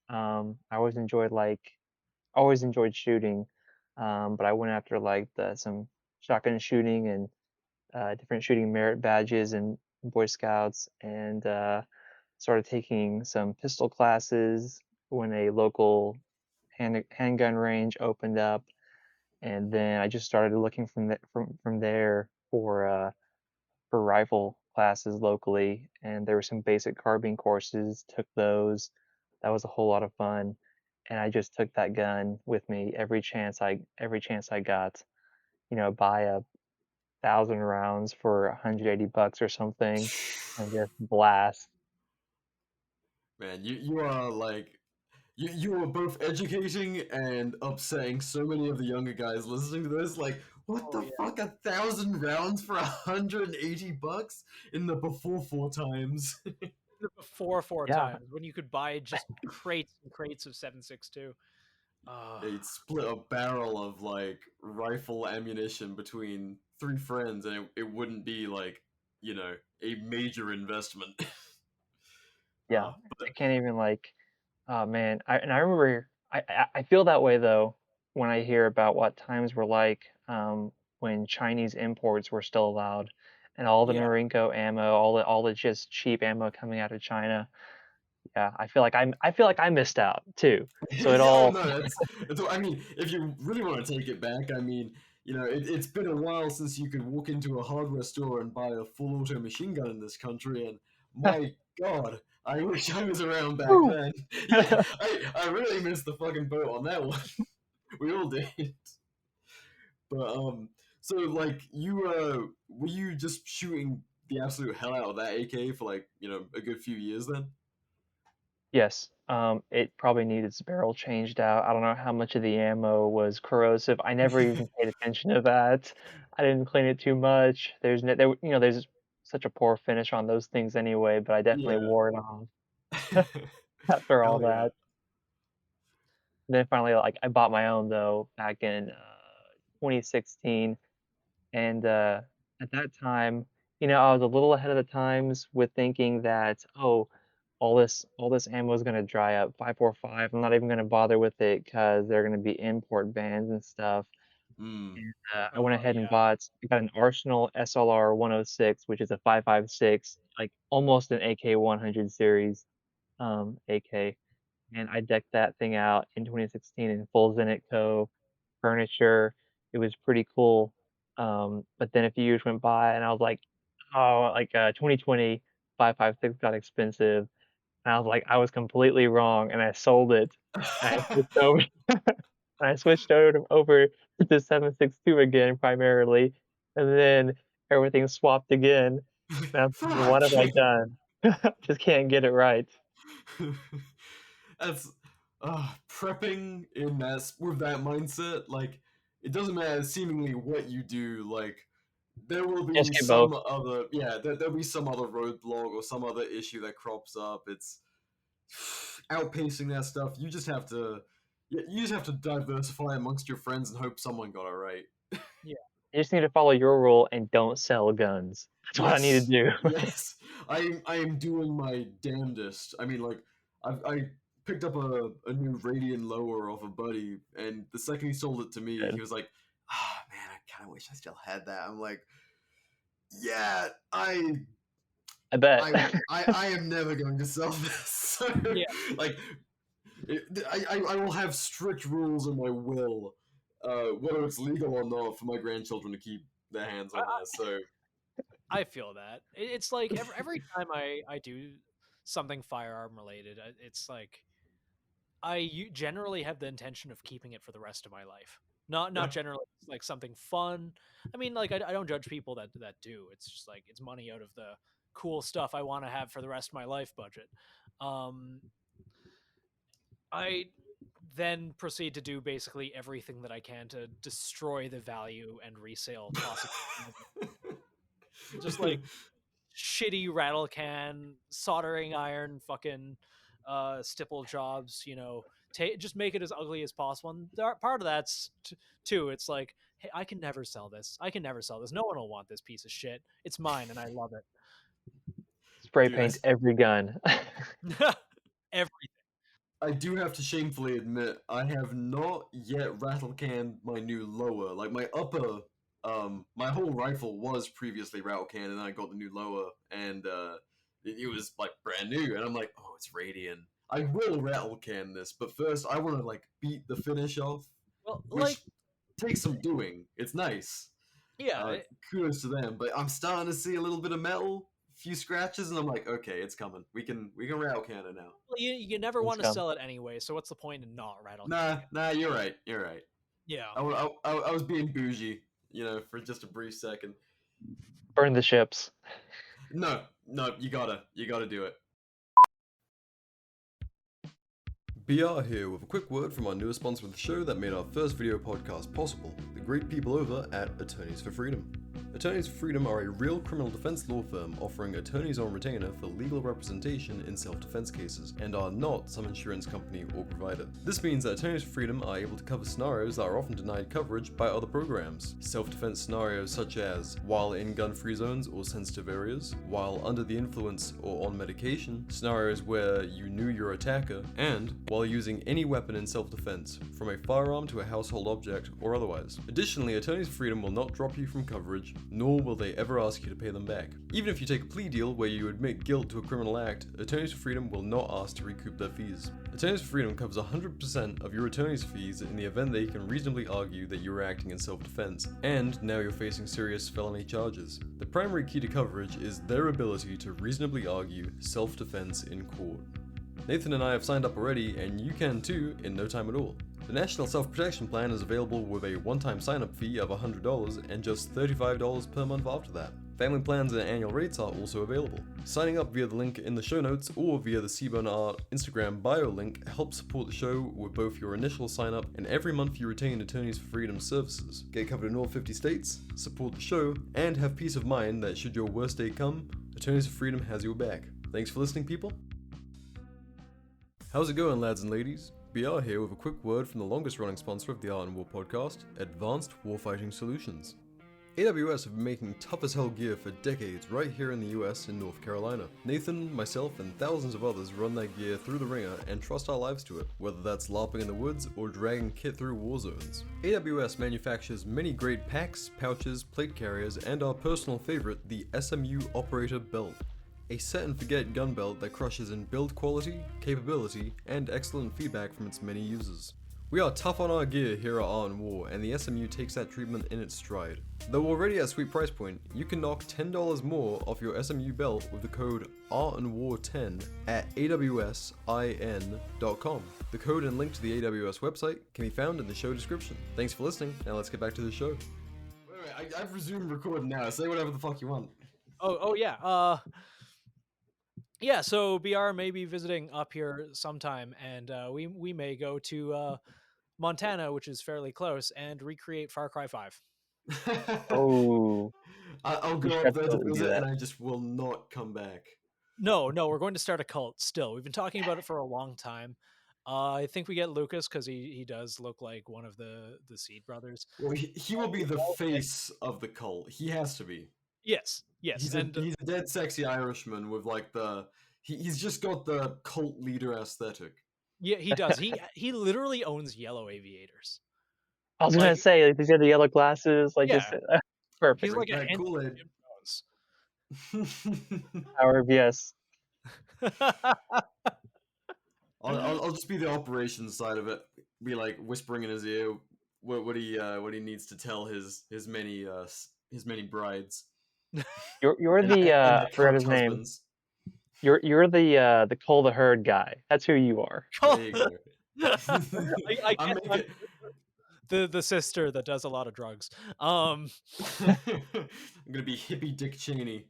I always enjoyed shooting, but I went after like some shotgun shooting and different shooting merit badges and Boy Scouts, and started taking some pistol classes when a local handgun range opened up, and then I just started looking from there for rifle classes locally, and there were some basic carbine courses. Took those. That was a whole lot of fun, and I just took that gun with me every chance I got. Buy a 1,000 rounds for 180 bucks or something, and just blast. Man, you are like you are both educating and upsetting so many of the younger guys listening to this. Like, what Oh the yeah. fuck? 1,000 rounds for 180 bucks in the before four times. Before four Yeah, times, when you could buy just crates and crates of 7.62. They'd split a barrel of like rifle ammunition between three friends, and it wouldn't be like a major investment. yeah. I But can't even like, oh man. I remember I feel that way though when I hear about what times were like when Chinese imports were still allowed, and all the Yeah. Norinco ammo, all the just cheap ammo coming out of China. Yeah, I feel like I missed out too. So it yeah, oh all no, that's what I mean. If you really want to take it back, I mean, it's been a while since you could walk into a hardware store and buy a full auto machine gun in this country, and my God, I wish I was around back Woo! then. Yeah, I really missed the fucking boat on that one. We all did. But so like were you just shooting the absolute hell out of that AK for like a good few years then? Yes, it probably needed its barrel changed out. I don't know how much of the ammo was corrosive. I never even paid attention to that. I didn't clean it too much. There's no, there, there's such a poor finish on those things anyway, but I definitely Yeah. wore it off after all Hell yeah. that. And then finally, like I bought my own though back in 2016, and at that time, I was a little ahead of the times with thinking that, oh, all this ammo is gonna dry up. 545. I'm not even gonna bother with it because they're gonna be import bans and stuff. Mm. And I went ahead and Yeah. I got an Arsenal SLR 106, which is a 556, like almost an AK 100 series AK. And I decked that thing out in 2016 in full Zenit Co. furniture. It was pretty cool. But then a few years went by, and I was like, oh, like 2020, 556 got expensive. And I was like, I was completely wrong, and I sold it. And I switched over I switched over to 7.62 again primarily, and then everything swapped again. And I'm thinking, "What Fuck. have I done?" Just can't get it right. That's prepping in with that mindset. Like, it doesn't matter seemingly what you do. Like, there will Just be get both. some other there'll be some other roadblock or some other issue that crops up. It's outpacing that stuff. You just have to diversify amongst your friends and hope someone got it right. Yeah. You just need to follow your rule and don't sell guns. That's what I need to Yes, do. yes. I am doing my damnedest. I mean, like, I picked up a new Radian lower off a buddy, and the second he sold it to me, he Good. was like, "Ah, man, I kind of wish I still had that." I'm like, "Yeah, I I bet. I I am never going to sell this." So, Yeah. like, I will have strict rules in my will, whether it's legal or not, for my grandchildren to keep their hands on I, this. So. I feel that. It's like every time I do something firearm related, it's like generally have the intention of keeping it for the rest of my life. Not generally like something fun. I mean, like I don't judge people that do. It's just like it's money out of the cool stuff I want to have for the rest of my life budget. I then proceed to do basically everything that I can to destroy the value and resale possibility. Just like shitty rattle can, soldering iron, fucking stipple jobs, just make it as ugly as possible. And part of that's too, it's like, hey, I can never sell this. I can never sell this. No one will want this piece of shit. It's mine and I love it. Spray Dude, paint every gun. Everything. I do have to shamefully admit, I have not yet rattle canned my new lower. Like, my upper, my whole rifle was previously rattle canned, and then I got the new lower, and it was like brand new, and I'm like, oh, it's Radiant. I will rattle can this, but first I want to like beat the finish off, Well, which like, takes some doing. It's nice. yeah, Kudos to them, but I'm starting to see a little bit of metal, few scratches, and I'm like, okay, it's coming. We can rattle can it now. well, you never Things want to come. sell it anyway, so what's the point in not rattle Nah, canning it? nah, you're right. You're right. Yeah. I was being bougie, for just a brief second. Burn the ships. No, you gotta do it. BR here with a quick word from our newest sponsor of the show that made our first video podcast possible, the great people over at Attorneys for Freedom. Attorneys for Freedom are a real criminal defense law firm offering attorneys on retainer for legal representation in self-defense cases, and are not some insurance company or provider. This means that Attorneys for Freedom are able to cover scenarios that are often denied coverage by other programs. Self-defense scenarios such as while in gun-free zones or sensitive areas, while under the influence or on medication, scenarios where you knew your attacker, and while using any weapon in self-defense, from a firearm to a household object or otherwise. Additionally, Attorneys for Freedom will not drop you from coverage, nor will they ever ask you to pay them back. Even if you take a plea deal where you admit guilt to a criminal act, Attorneys for Freedom will not ask to recoup their fees. Attorneys for Freedom covers 100% of your attorney's fees in the event they can reasonably argue that you were acting in self-defense, and now you're facing serious felony charges. The primary key to coverage is their ability to reasonably argue self-defense in court. Nathan and I have signed up already, and you can too in no time at all. The National Self-Protection Plan is available with a one-time sign-up fee of $100 and just $35 per month after that. Family plans and annual rates are also available. Signing up via the link in the show notes or via the Seaburn Art Instagram bio link helps support the show with both your initial sign-up and every month you retain Attorneys for Freedom services. Get covered in all 50 states, support the show, and have peace of mind that should your worst day come, Attorneys for Freedom has your back. Thanks for listening, people. How's it going, lads and ladies? BR here with a quick word from the longest running sponsor of the Art and War podcast, Advanced Warfighting Solutions. AWS have been making tough as hell gear for decades right here in the US in North Carolina. Nathan, myself, and thousands of others run that gear through the ringer and trust our lives to it, whether that's LARPing in the woods or dragging kit through war zones. AWS manufactures many great packs, pouches, plate carriers, and our personal favorite, the SMU Operator Belt. A set-and-forget gun belt that crushes in build quality, capability, and excellent feedback from its many users. We are tough on our gear here at Art and War, and the SMU takes that treatment in its stride. Though already at a sweet price point, you can knock $10 more off your SMU belt with the code ARTandWar10 at awsin.com. The code and link to the AWS website can be found in the show description. Thanks for listening, now let's get back to the show. Wait, I've resumed recording now, say whatever the fuck you want. Oh yeah. Yeah, so BR may be visiting up here sometime, and we may go to Montana, which is fairly close, and recreate Far Cry 5. Oh, I'll we go should up there to absolutely do visit, that. and I just will not come back. No, we're going to start a cult still. We've been talking about it for a long time. I think we get Lucas because he does look like one of the Seed brothers. Well, he will be the face of the cult. He has to be. Yes, He's and a dead sexy Irishman with like he's just got the cult leader aesthetic. yeah, he does. He literally owns Yellow Aviators. I was gonna say, like, these are the yellow glasses, like, Yeah. just perfect. He's like a That handsome Kool-Aid. Jim Jones. Power of yes. I'll just be the operations side of it. Be like whispering in his ear what he needs to tell his many brides. You're the I forgot his name. husbands. You're the cull the herd guy. That's who you are. There you go. I I'm can't, the sister that does a lot of drugs. I'm gonna be hippie Dick Cheney.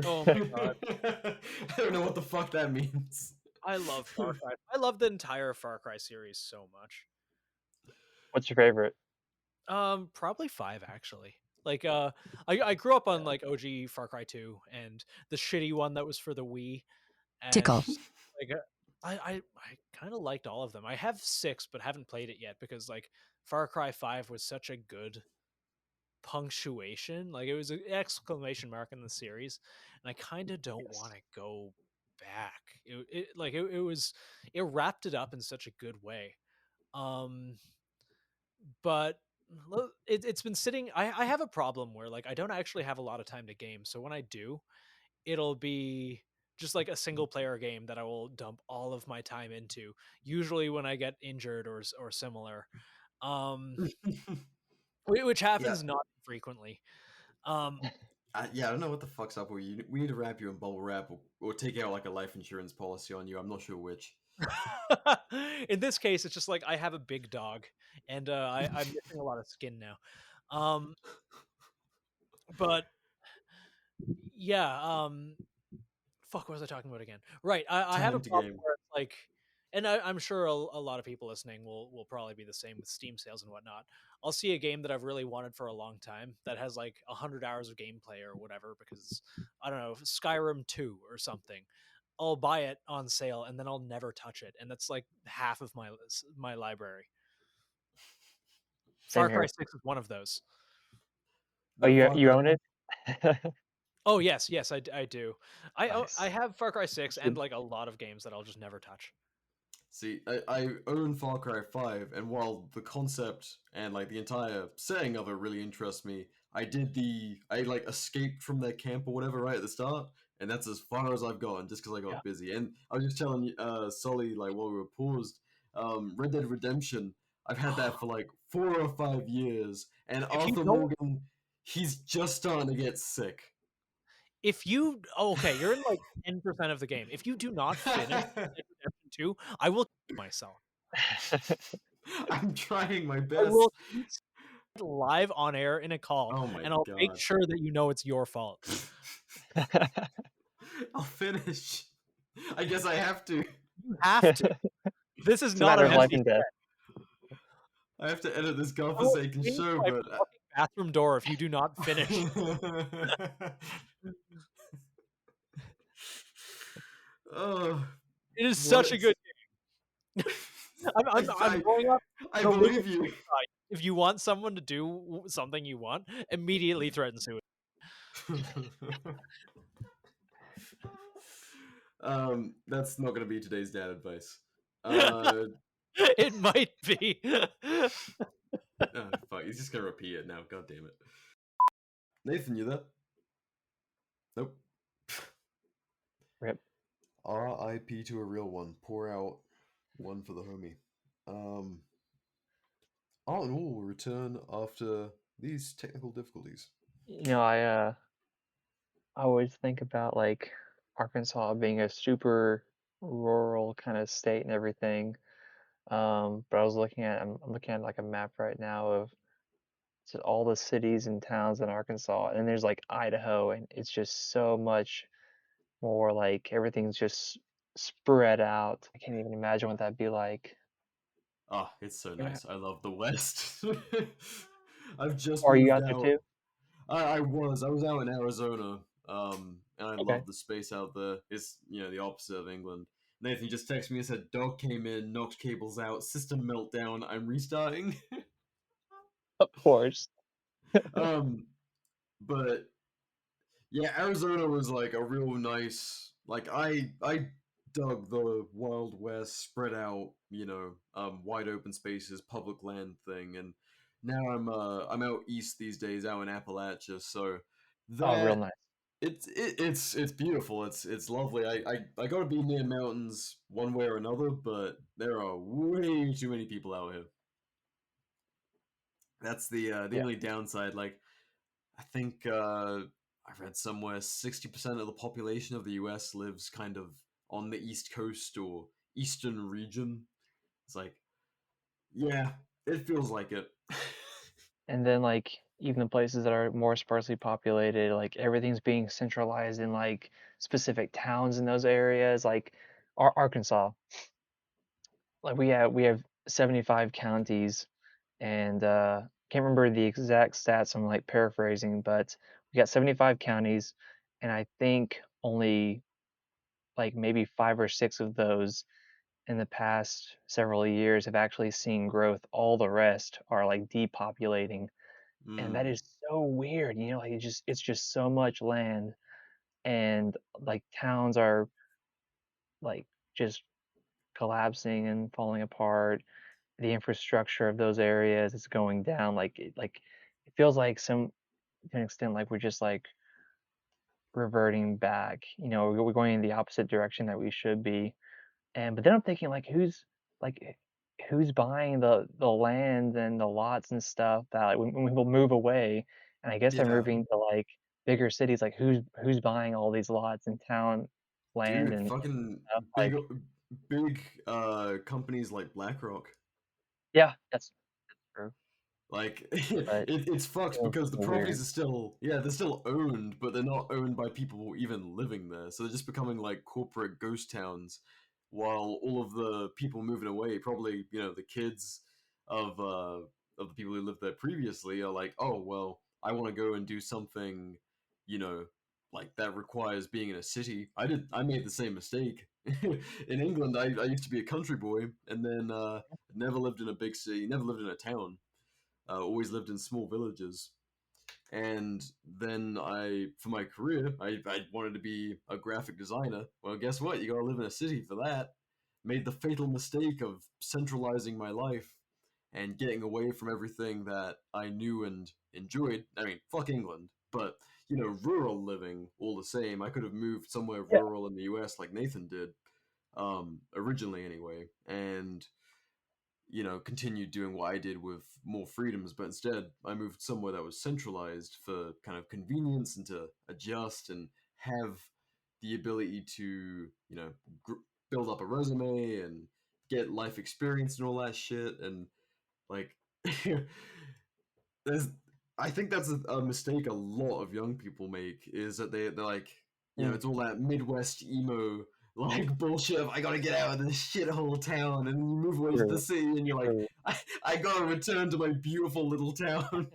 Oh my god. I don't know what the fuck that means. I love Far Cry. I love the entire Far Cry series so much. What's your favorite? Probably 5 actually. Like I grew up on like OG Far Cry 2 and the shitty one that was for the Wii. And Tickle. like I kind of liked all of them. I have 6 but haven't played it yet because like Far Cry 5 was such a good punctuation. Like it was an exclamation mark in the series, and I kind of don't want to go back. It wrapped it up in such a good way. But it's been sitting. I have a problem where like I don't actually have a lot of time to game. So when I do, it'll be just like a single player game that I will dump all of my time into. Usually when I get injured or similar, which happens not frequently. Yeah, I don't know what the fuck's up with you. We need to wrap you in bubble wrap or take out like a life insurance policy on you. I'm not sure which. In this case, it's just like I have a big dog, and I'm missing a lot of skin now. But yeah, fuck, what was I talking about again? Right, I have a problem where it's like, and I'm sure a lot of people listening will probably be the same with Steam sales and whatnot. I'll see a game that I've really wanted for a long time that has like 100 hours of gameplay or whatever because I don't know, Skyrim 2 or something. I'll buy it on sale and then I'll never touch it, and that's like half of my library. Same Far Cry here. 6 is one of those. Oh, you own it? Oh yes, I do. Nice. I have Far Cry 6 and like a lot of games that I'll just never touch. See, I own Far Cry 5, and while the concept and like the entire setting of it really interests me, I like escaped from their camp or whatever right at the start, and that's as far as I've gotten just because I got busy. And I was just telling Sully like while we were paused, Red Dead Redemption, I've had that for like 4 or 5 years, and Arthur Morgan, he's just starting to get sick. If you you're in like 10% of the game. If you do not finish Red Dead Redemption 2, I will kill myself. I'm trying my best. I will live on air in a call, Oh my and I'll God. make sure that you know it's your fault. I'll finish. I guess I have to. You have to. This is It's a not matter an of life empty and death. I have to edit this godforsaken show, but bathroom door if you do not finish. Oh, it is such a good game. I'm going up. I believe you. If you want someone to do something you want, immediately threaten suicide. That's not going to be today's dad advice. It might be. Oh, fuck, he's just going to repeat it now. God damn it. Nathan, you there? Nope. Rip. R.I.P. to a real one. Pour out one for the homie. Art and All will return after these technical difficulties. I always think about like Arkansas being a super rural kind of state and everything. But I'm looking at like a map right now of just all the cities and towns in Arkansas, and there's like Idaho, and it's just so much more like everything's just spread out. I can't even imagine what that'd be like. Ah, it's so Yeah. nice. I love the West. I've just Are you moved out there out. too? I was out in Arizona, and I Okay. love the space out there. It's the opposite of England. Nathan just texted me and said, "Dog came in, knocked cables out, system meltdown. I'm restarting." Of course. um, but yeah, Arizona was like a real nice. Like I dug the Wild West, spread out, wide open spaces, public land thing, and now I'm out east these days, out in Appalachia. So Oh, real that nice. it's beautiful. It's lovely. I got to be near mountains one way or another, but there are way too many people out here. That's the Yeah. only downside. Like I think I read somewhere 60% of the population of the U.S. lives kind of on the East Coast or Eastern region. It's like, yeah, it feels like it. And then like even the places that are more sparsely populated, like everything's being centralized in like specific towns in those areas, like Arkansas. Like we have 75 counties, and can't remember the exact stats. I'm like paraphrasing, but we got 75 counties, and I think only like maybe 5 or 6 of those in the past several years have actually seen growth. All the rest are like depopulating, and that Mm, is so weird. Like it's just so much land, and like towns are like just collapsing and falling apart. The infrastructure of those areas is going down. It feels like to an extent like we're just like reverting back. We're going in the opposite direction that we should be. But then I'm thinking like like who's buying the land and the lots and stuff that like when people move away, and I guess they're yeah, moving to like bigger cities. Like who's buying all these lots and town land dude, and fucking stuff big, like big companies like BlackRock. yeah, that's true. Like But it's fucked still because the weird. properties are still, yeah, they're still owned, but they're not owned by people even living there. So they're just becoming like corporate ghost towns, while all of the people moving away, probably the kids of uh of the people who lived there previously, are like, oh well, I want to go and do something, you know, like that requires being in a city. I made the same mistake in England. I used to be a country boy, and then never lived in a big city, never lived in a town, always lived in small villages. And then for my career, I wanted to be a graphic designer. Well, guess what? You gotta live in a city for that. Made the fatal mistake of centralizing my life and getting away from everything that I knew and enjoyed. I mean, fuck England, but rural living all the same. I could have moved somewhere Yeah, rural in the U.S. like Nathan did, originally anyway, and continued doing what I did with more freedoms, but instead I moved somewhere that was centralized for kind of convenience and to adjust and have the ability to, build up a resume and get life experience and all that shit. And like, there's, I think that's a mistake a lot of young people make, is that they're like, mm, it's all that Midwest emo like bullshit of I gotta get out of this shithole town, and then you move away to the true, city and you're like, true. I gotta return to my beautiful little town.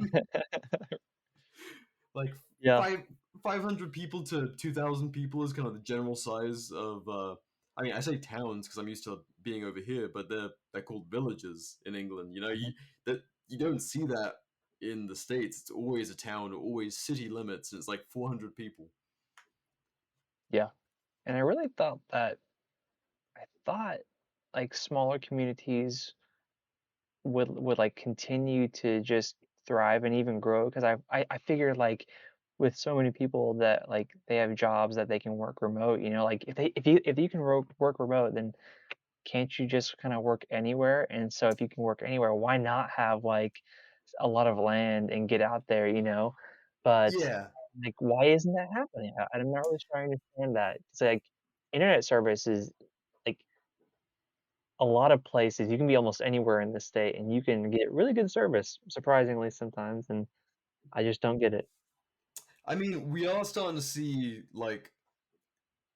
Like Yeah, five 500 people to 2,000 people is kind of the general size of I mean, I say towns because I'm used to being over here, but they're called villages in England. mhm, You don't see that in the States. It's always a town, always city limits, and it's like 400 people. yeah. And I really thought like smaller communities would like continue to just thrive and even grow, because I figured like with so many people that like they have jobs that they can work remote, like if you can work remote, then can't you just kind of work anywhere? And so if you can work anywhere, why not have like a lot of land and get out there, you know? But Yeah, like, why isn't that happening? I'm not really sure I understand that. It's like internet service is like a lot of places. You can be almost anywhere in the state and you can get really good service, surprisingly sometimes. And I just don't get it. I mean, we are starting to see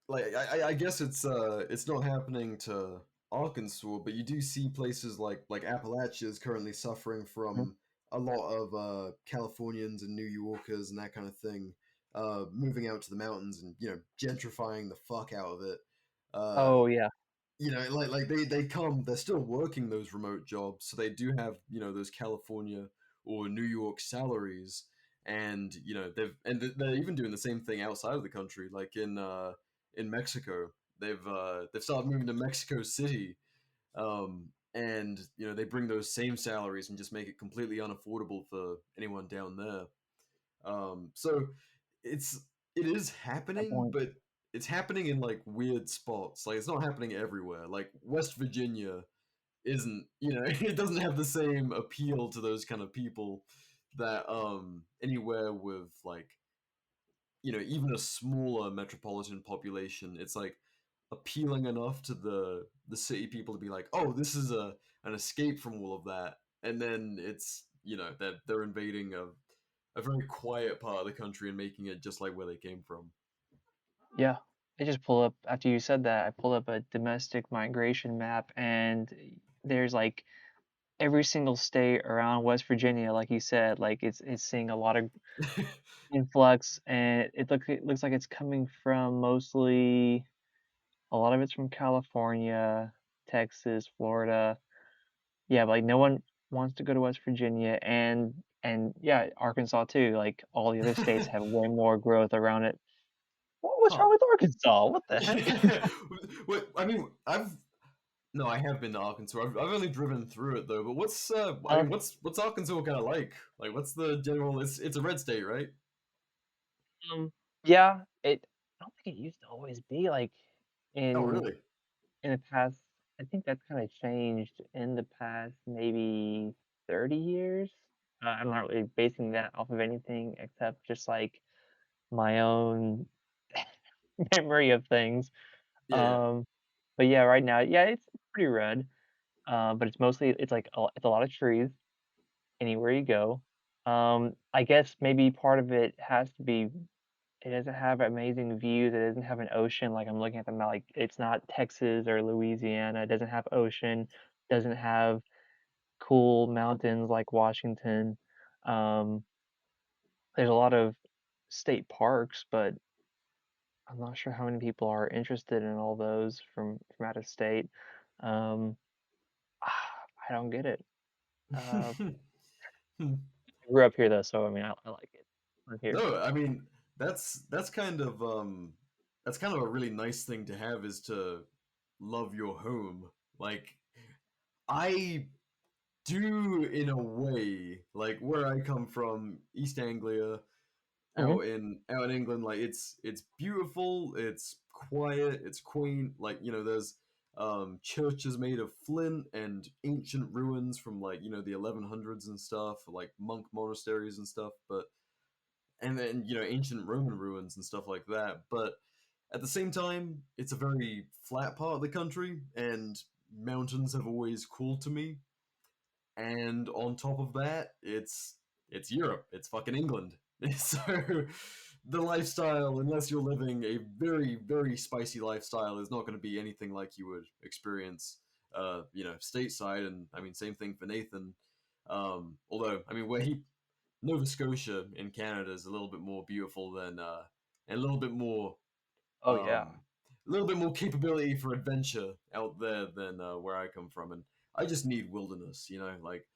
I guess it's not happening to Arkansas, but you do see places like Appalachia is currently suffering Mhm. from a lot of Californians and New Yorkers and that kind of thing, moving out to the mountains and gentrifying the fuck out of it. Uh, Oh yeah. they're still working those remote jobs, so they do have those California or New York salaries, and they're even doing the same thing outside of the country, like in Mexico. They've started moving to Mexico City, and they bring those same salaries and just make it completely unaffordable for anyone down there. So it's it is Good happening, point. but it's happening in like weird spots. Like it's not happening everywhere. Like West Virginia isn't, it doesn't have the same appeal to those kind of people that anywhere with like, even a smaller metropolitan population, it's like appealing enough to the city people to be like, "Oh, this is a an escape from all of that." And then it's, that they're invading a very quiet part of the country and making it just like where they came from. Yeah. I just pull up after you said that, I pulled up a domestic migration map and there's like every single state around West Virginia, like you said, like it's seeing a lot of influx and it looks like it's coming from mostly a lot of it's from California, Texas, Florida. Yeah, but like no one wants to go to West Virginia and yeah, Arkansas too. Like all the other states have way more growth around it. What's Huh. wrong with Arkansas? What the heck? What I mean, I have been to Arkansas. I've only driven through it though. But Um, what's Arkansas kind of like? Like, what's the general? It's a red state, right? yeah, I don't think it used to always be like Oh, in really? in the past. I think that's kind of changed in the past maybe 30 years. I'm not really basing that off of anything except just like my own memory of things. Yeah, yeah. Um, but yeah, right now, yeah, it's pretty red. But it's mostly it's like it's a lot of trees anywhere you go. I guess maybe part of it has to be it doesn't have amazing views. It doesn't have an ocean. Like I'm looking at the map, like it's not Texas or Louisiana. It doesn't have ocean. Doesn't have cool mountains like Washington. Um, there's a lot of state parks, but I'm not sure how many people are interested in all those from out of state. Um, I don't get it. Uh, I grew up here though, so I mean, I like it. I'm here. No, I mean that's kind of a really nice thing to have, is to love your home. Like I do in a way, like where I come from, East Anglia, Hmm. out in England, like it's beautiful, it's quiet, it's quaint. Like there's churches made of flint and ancient ruins from like the 1100s and stuff, like monk monasteries and stuff. But and then ancient Roman ruins and stuff like that. But at the same time, it's a very flat part of the country, and mountains have always cooled to me. And on top of that, it's Europe. It's fucking England. So the lifestyle, unless you're living a very very spicy lifestyle, is not going to be anything like you would experience, stateside. And I mean, same thing for Nathan. Although I mean, where he Nova Scotia in Canada is a little bit more beautiful than and Oh yeah, um, a little bit more capability for adventure out there than where I come from, and I just need wilderness, like,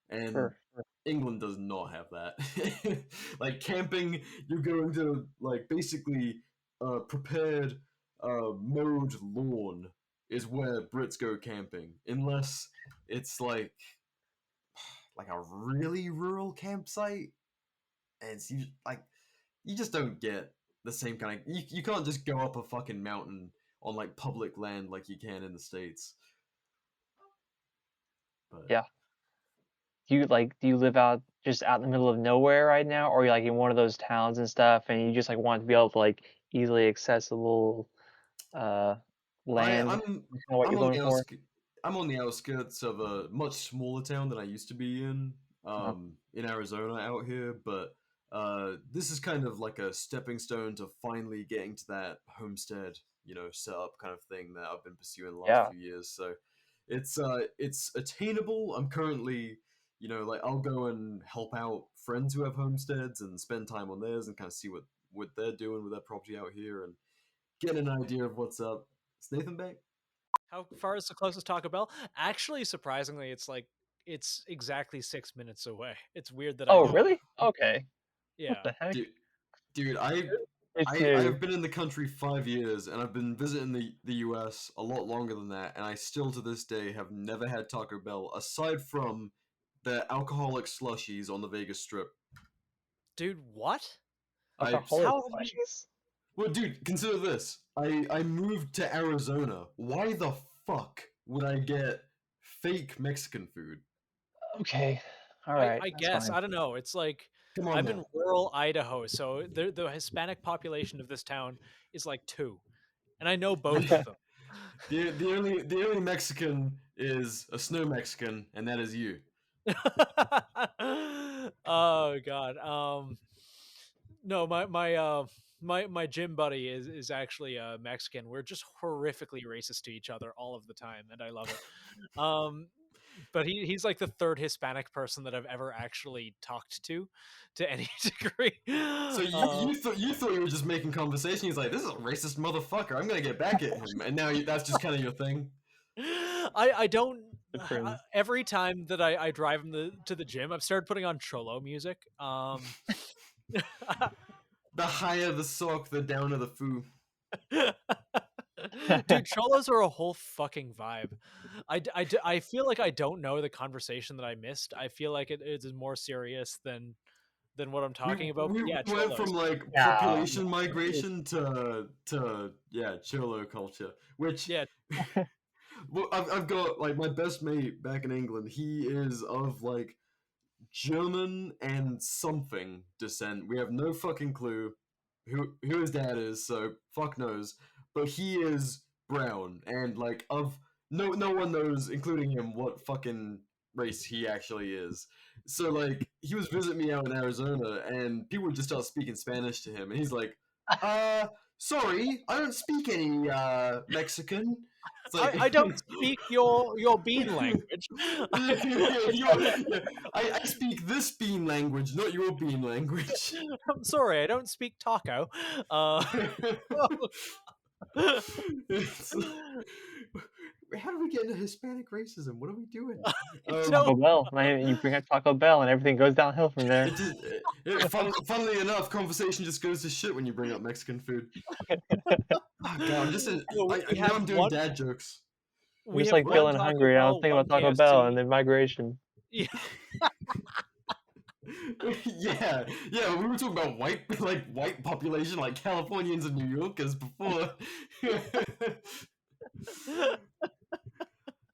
and sure, sure. England does not have that. Like camping, you're going to like basically prepared mowed lawn is where Brits go camping, unless it's like a really rural campsite, and you just don't get the same kind of you can't just go up a fucking mountain on like public land like you can in the States. But Yeah. Do you live out just out in the middle of nowhere right now, or you're like in one of those towns and stuff, and you just like want to be able to like easily accessible uh I, land? I'm That's kinda what I'm you're on going the for? I'm on the outskirts of a much smaller town than I used to be Uh-huh. in Arizona out here, but this is kind of like a stepping stone to finally getting to that homestead, setup kind of thing that I've been pursuing the last Yeah. few years. So it's attainable. I'm currently, like I'll go and help out friends who have homesteads and spend time on theirs and kind of see what they're doing with their property out here and get an idea of what's up. Is Nathan back? How far is the closest Taco Bell? Actually, surprisingly, it's exactly 6 minutes away. It's weird that I Oh, know that. really? Okay. What Yeah. the heck? Dude, It's I new. have been in the country 5 years, and I've been visiting the U.S. a lot longer than that, and I still to this day have never had Taco Bell aside from the alcoholic slushies on the Vegas Strip. Dude, what? I Alcoholic How have you slushies? Well, dude, consider this. I moved to Arizona. Why the fuck would I get fake Mexican food? Okay. All I right. I That's guess fine. I don't know. It's like Come on I'm in now. rural Idaho, so the Hispanic population of this town is like 2, and I know both of them. The only Mexican is a snow Mexican, and that is you. Oh god. No, my gym buddy is actually Mexican. We're just horrifically racist to each other all of the time, and I love it. But he's like the third Hispanic person that I've ever actually talked to any degree. So you thought you were just making conversation. He's like, "This is a racist motherfucker. I'm gonna get back at him." And now that's just kind of your thing. I don't. Good for him. Every time that I drive him to the gym, I've started putting on cholo music. The higher the sock, the downer the foo. Dude, cholos are a whole fucking vibe. I feel like I don't know the conversation that I missed. I feel like it is more serious than what I'm We, talking about. we But yeah, went from cholos. like Yeah. population migration to yeah cholo culture, which Yeah, well I've got like my best mate back in England. He is of like German and something descent. We have no fucking clue who his dad is, so fuck knows. But he is brown, and like of no one knows, including him, what fucking race he actually is. So like he was visiting me out in Arizona, and people would just start speaking Spanish to him, and he's like, sorry, I don't speak any Mexican." It's like I don't speak your bean language. yeah, I speak this bean language, not your bean language. I'm sorry, I don't speak taco. It's like, how do we get into Hispanic racism? What are we doing? Taco Bell. Man, you bring up Taco Bell, and everything goes downhill from there. Funnily enough, conversation just goes to shit when you bring up Mexican food. Oh, God, I'm just I we now have I'm doing one. dad jokes. I'm We just have like one feeling Taco hungry, and I was Bell, thinking one about Taco Bell and KFC. then migration. Yeah. Yeah, we were talking about white population, like Californians and New Yorkers before.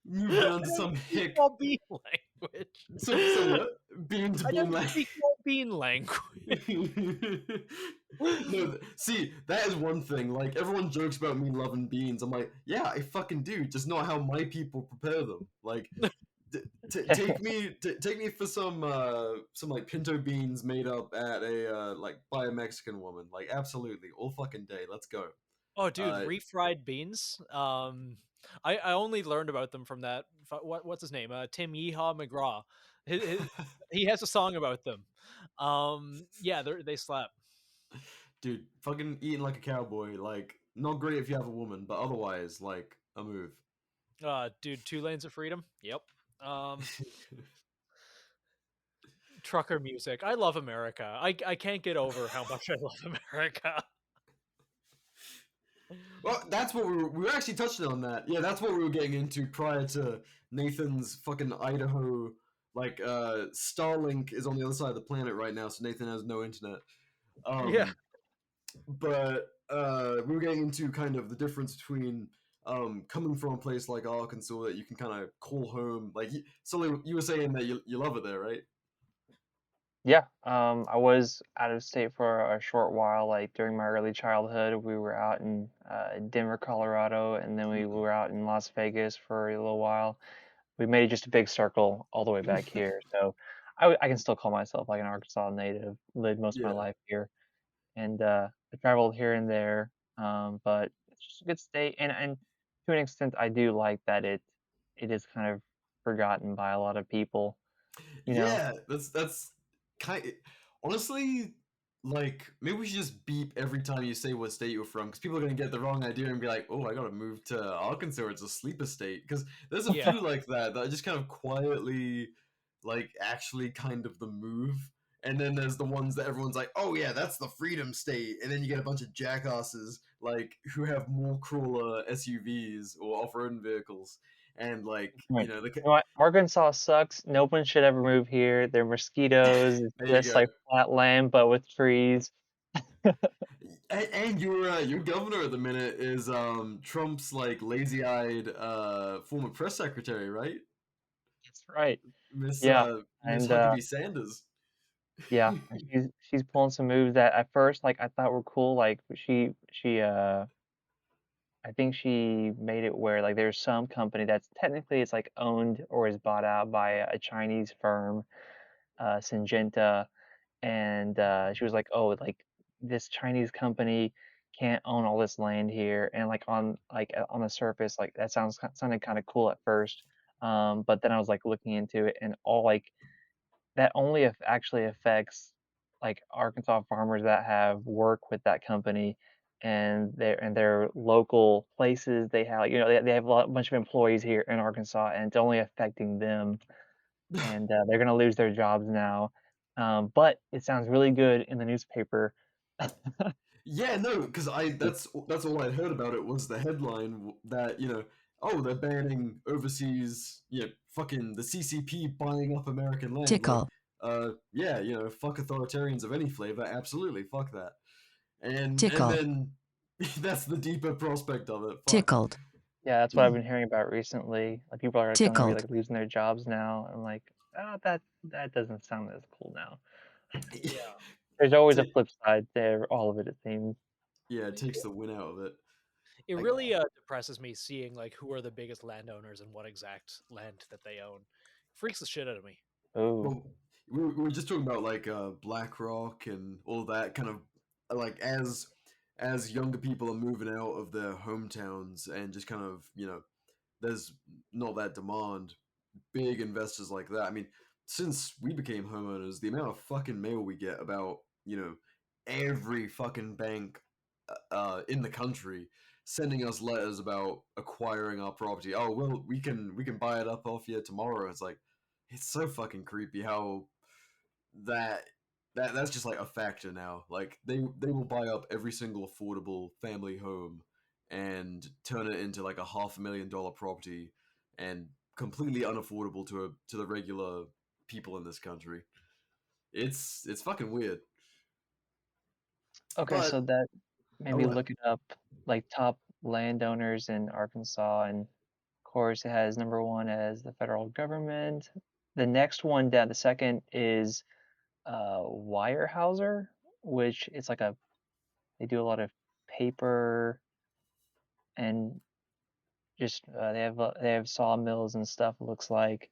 Moved on to some hick. Your bean language. Some what? Bean to I bean don't language. speak your bean language. No, see, that is one thing. Like everyone jokes about me loving beans. I'm like, yeah, I fucking do. Just not how my people prepare them. Like, take me for some like pinto beans made up at a like by a Mexican woman. Like, absolutely, all fucking day. Let's go. Oh, dude, Uh, refried beans. I only learned about them from that. What's his name? Tim Yeehaw McGraw. He has a song about them. Yeah, they slap. dude, fucking eating like a cowboy. Like, not great if you have a woman, but otherwise, like a move. Dude, 2 lanes of freedom. Yep. Trucker music. I love America. I can't get over how much I love America. Well, that's what we were actually touching on that. Yeah, that's what we were getting into prior to Nathan's fucking Idaho. Like, Starlink is on the other side of the planet right now, so Nathan has no internet. Yeah. But we were getting into kind of the difference between coming from a place like Arkansas that you can kind of call home. Like, Sully, you were saying that you love it there, right? Yeah, I was out of state for a short while. Like during my early childhood, we were out in Denver, Colorado, and then we were out in Las Vegas for a little while. We made just a big circle all the way back here. So I can still call myself like an Arkansas native. Lived most of my Yeah. life here, and I traveled here and there. But it's just a good state, and to an extent, I do like that it is kind of forgotten by a lot of people. You know. Yeah, that's kind. Honestly, like maybe we should just beep every time you say what state you're from, because people are gonna get the wrong idea and be like, "Oh, I gotta move to Arkansas. It's a sleeper state." Because there's a Yeah. few like that are just kind of quietly, like actually kind of the move. And then there's the ones that everyone's like, "Oh yeah, that's the freedom state." And then you get a bunch of jackasses like who have more crawler SUVs or off-road vehicles, and like Right. the You know what? Arkansas sucks. No one should ever move here. There are mosquitoes. It's there you just go. like flat land, but with trees. And your governor at the minute is Trump's like lazy-eyed former press secretary, right? That's right. Miss Yeah. Miss And Huckabee Sanders. yeah, and she's pulling some moves that at first like I thought were cool. Like she I think she made it where like there's some company that's technically it's like owned or is bought out by a Chinese firm, Syngenta, and she was like, "Oh, like this Chinese company can't own all this land here," and on the surface, like that sounded kind of cool at first, but then I was like looking into it, and all like that only actually affects like Arkansas farmers that have work with that company. And their local places they have, they have a bunch of employees here in Arkansas, and it's only affecting them, and they're gonna lose their jobs now. But it sounds really good in the newspaper. Yeah, no, because that's all I'd heard about it was the headline that oh, they're banning overseas, fucking the CCP buying up American land. Tickle. Yeah, fuck authoritarians of any flavor, absolutely, fuck that. And Tickle. then that's the deeper prospect of it. Fuck. Tickled. Yeah, that's what I've been hearing about recently. Like people are gonna be Tickled. like losing their jobs now. I'm like, that doesn't sound as cool now. Yeah. There's always a Ta- flip side to all of it, it seems. Yeah, it takes the win out of it. It Like- really depresses me seeing like who are the biggest landowners and what exact land that they own. Freaks the shit out of me. Oh, Well, we were just talking about like BlackRock and all that kind of like as younger people are moving out of their hometowns and just kind of there's not that demand. Big investors like that. I mean, since we became homeowners, the amount of fucking mail we get about every fucking bank in the country sending us letters about acquiring our property. Oh well, we can buy it up off you tomorrow. It's like it's so fucking creepy how that's just like a factor now. Like they will buy up every single affordable family home and turn it into like a $500,000 property and completely unaffordable to the regular people in this country. It's fucking weird. okay. But So that made me what? look it up, like top landowners in Arkansas, and of course it has number one as the federal government. The next one down, the second is Weyerhaeuser, which it's like they do a lot of paper and just they have sawmills and stuff. It looks like,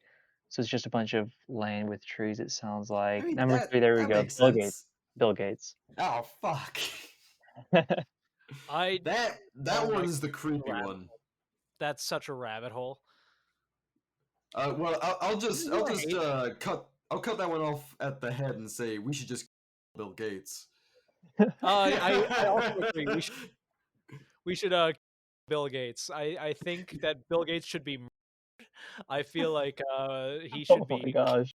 so it's just a bunch of land with trees. It sounds I like mean number that three. There we that go. makes Bill Gates. sense. Bill Gates. Oh fuck. I That Oh my one's the creepy rabbit one. That's such a rabbit hole. Well, I'll just You hate- cut that one off at the head and say we should just Bill Gates. I also agree. We should Bill Gates. I think that Bill Gates should be murdered. I feel like he should Oh my be gosh.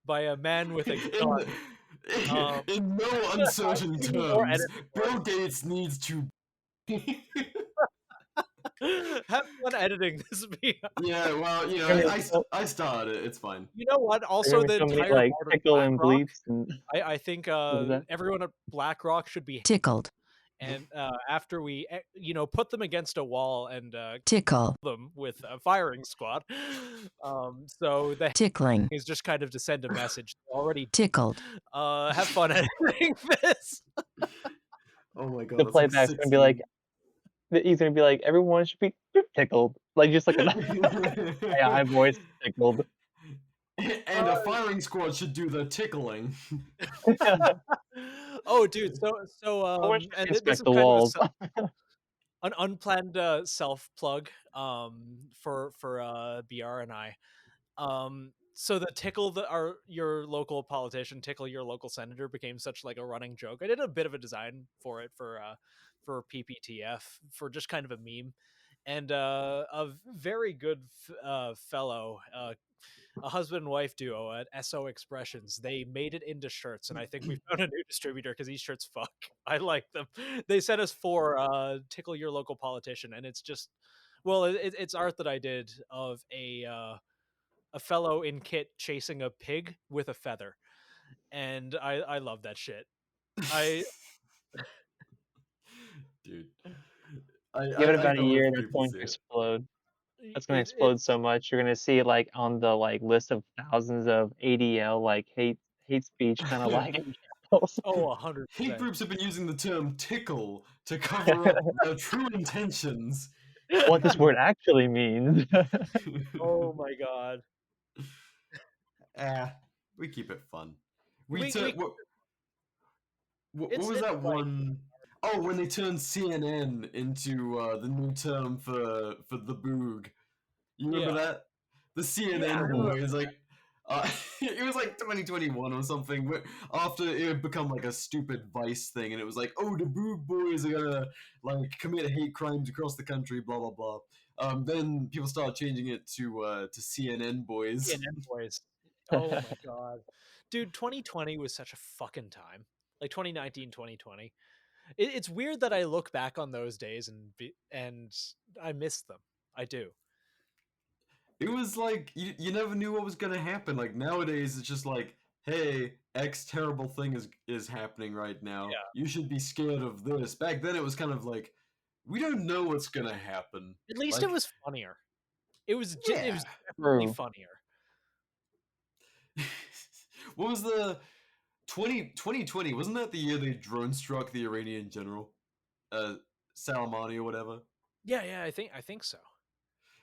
by a man with a gun. In no uncertain Or terms, editing Bill Gates needs to. Have fun editing this video. Yeah, well, I started it. It's fine. You know what? There's Also, gonna be the so many entire like board of tickle and BlackRock. bleeps and I think what was that? everyone at BlackRock should be Tickled. And after we, put them against a wall and tickle, them with a firing squad, so the tickling, is just kind of to send a message. Already tickled, have fun editing this. Oh my god, The that's like playback's gonna be like, 16. he's gonna be like, everyone should be tickled, like just like a high voice tickled. And a firing squad should do the tickling. Oh, dude. So Everyone should and this inspect is the kind of walls. an unplanned self plug for BR and I. So the tickle your local politician, tickle your local senator became such like a running joke. I did a bit of a design for it for PPTF for just kind of a meme, and a very good fellow, a husband and wife duo at SO Expressions. They made it into shirts, and I think we found a new distributor because these shirts fuck. I like them. They sent us for tickle your local politician, and it's just, well, it's art that I did of a fellow in kit chasing a pig with a feather, and I love that shit. I Dude, Give it I about a can't wait year for and it's people to going see to it. explode. That's gonna it explode so much. You're gonna see like on the like list of thousands of ADL like hate speech kind of like examples. oh Hate 100%. groups have been using the term tickle to cover up their true intentions. What this word actually means. Oh my god. Ah, we keep it fun. We We took what it's was that like, one? Oh, when they turned CNN into the new term for the boog. You remember yeah. that? The Yeah, I CNN remember. boys, like, it was like 2021 or something. After it had become like a stupid Vice thing, and it was like, oh, the Boog Boys are gonna like commit hate crimes across the country, blah blah blah. Then people started changing it to CNN Boys. CNN boys. Oh my god. Dude, 2020 was such a fucking time. Like 2019, 2020. It's weird that I look back on those days and I miss them. I do. It was like you never knew what was gonna happen. Like nowadays, it's just like, hey, X terrible thing is happening right now. Yeah. You should be scared of this. Back then, it was kind of like, we don't know what's gonna happen. At least Like, it was funnier. It was yeah. it was definitely True. funnier. What was the 2020? Wasn't that the year they drone struck the Iranian general, Salamani or whatever? Yeah, I think so.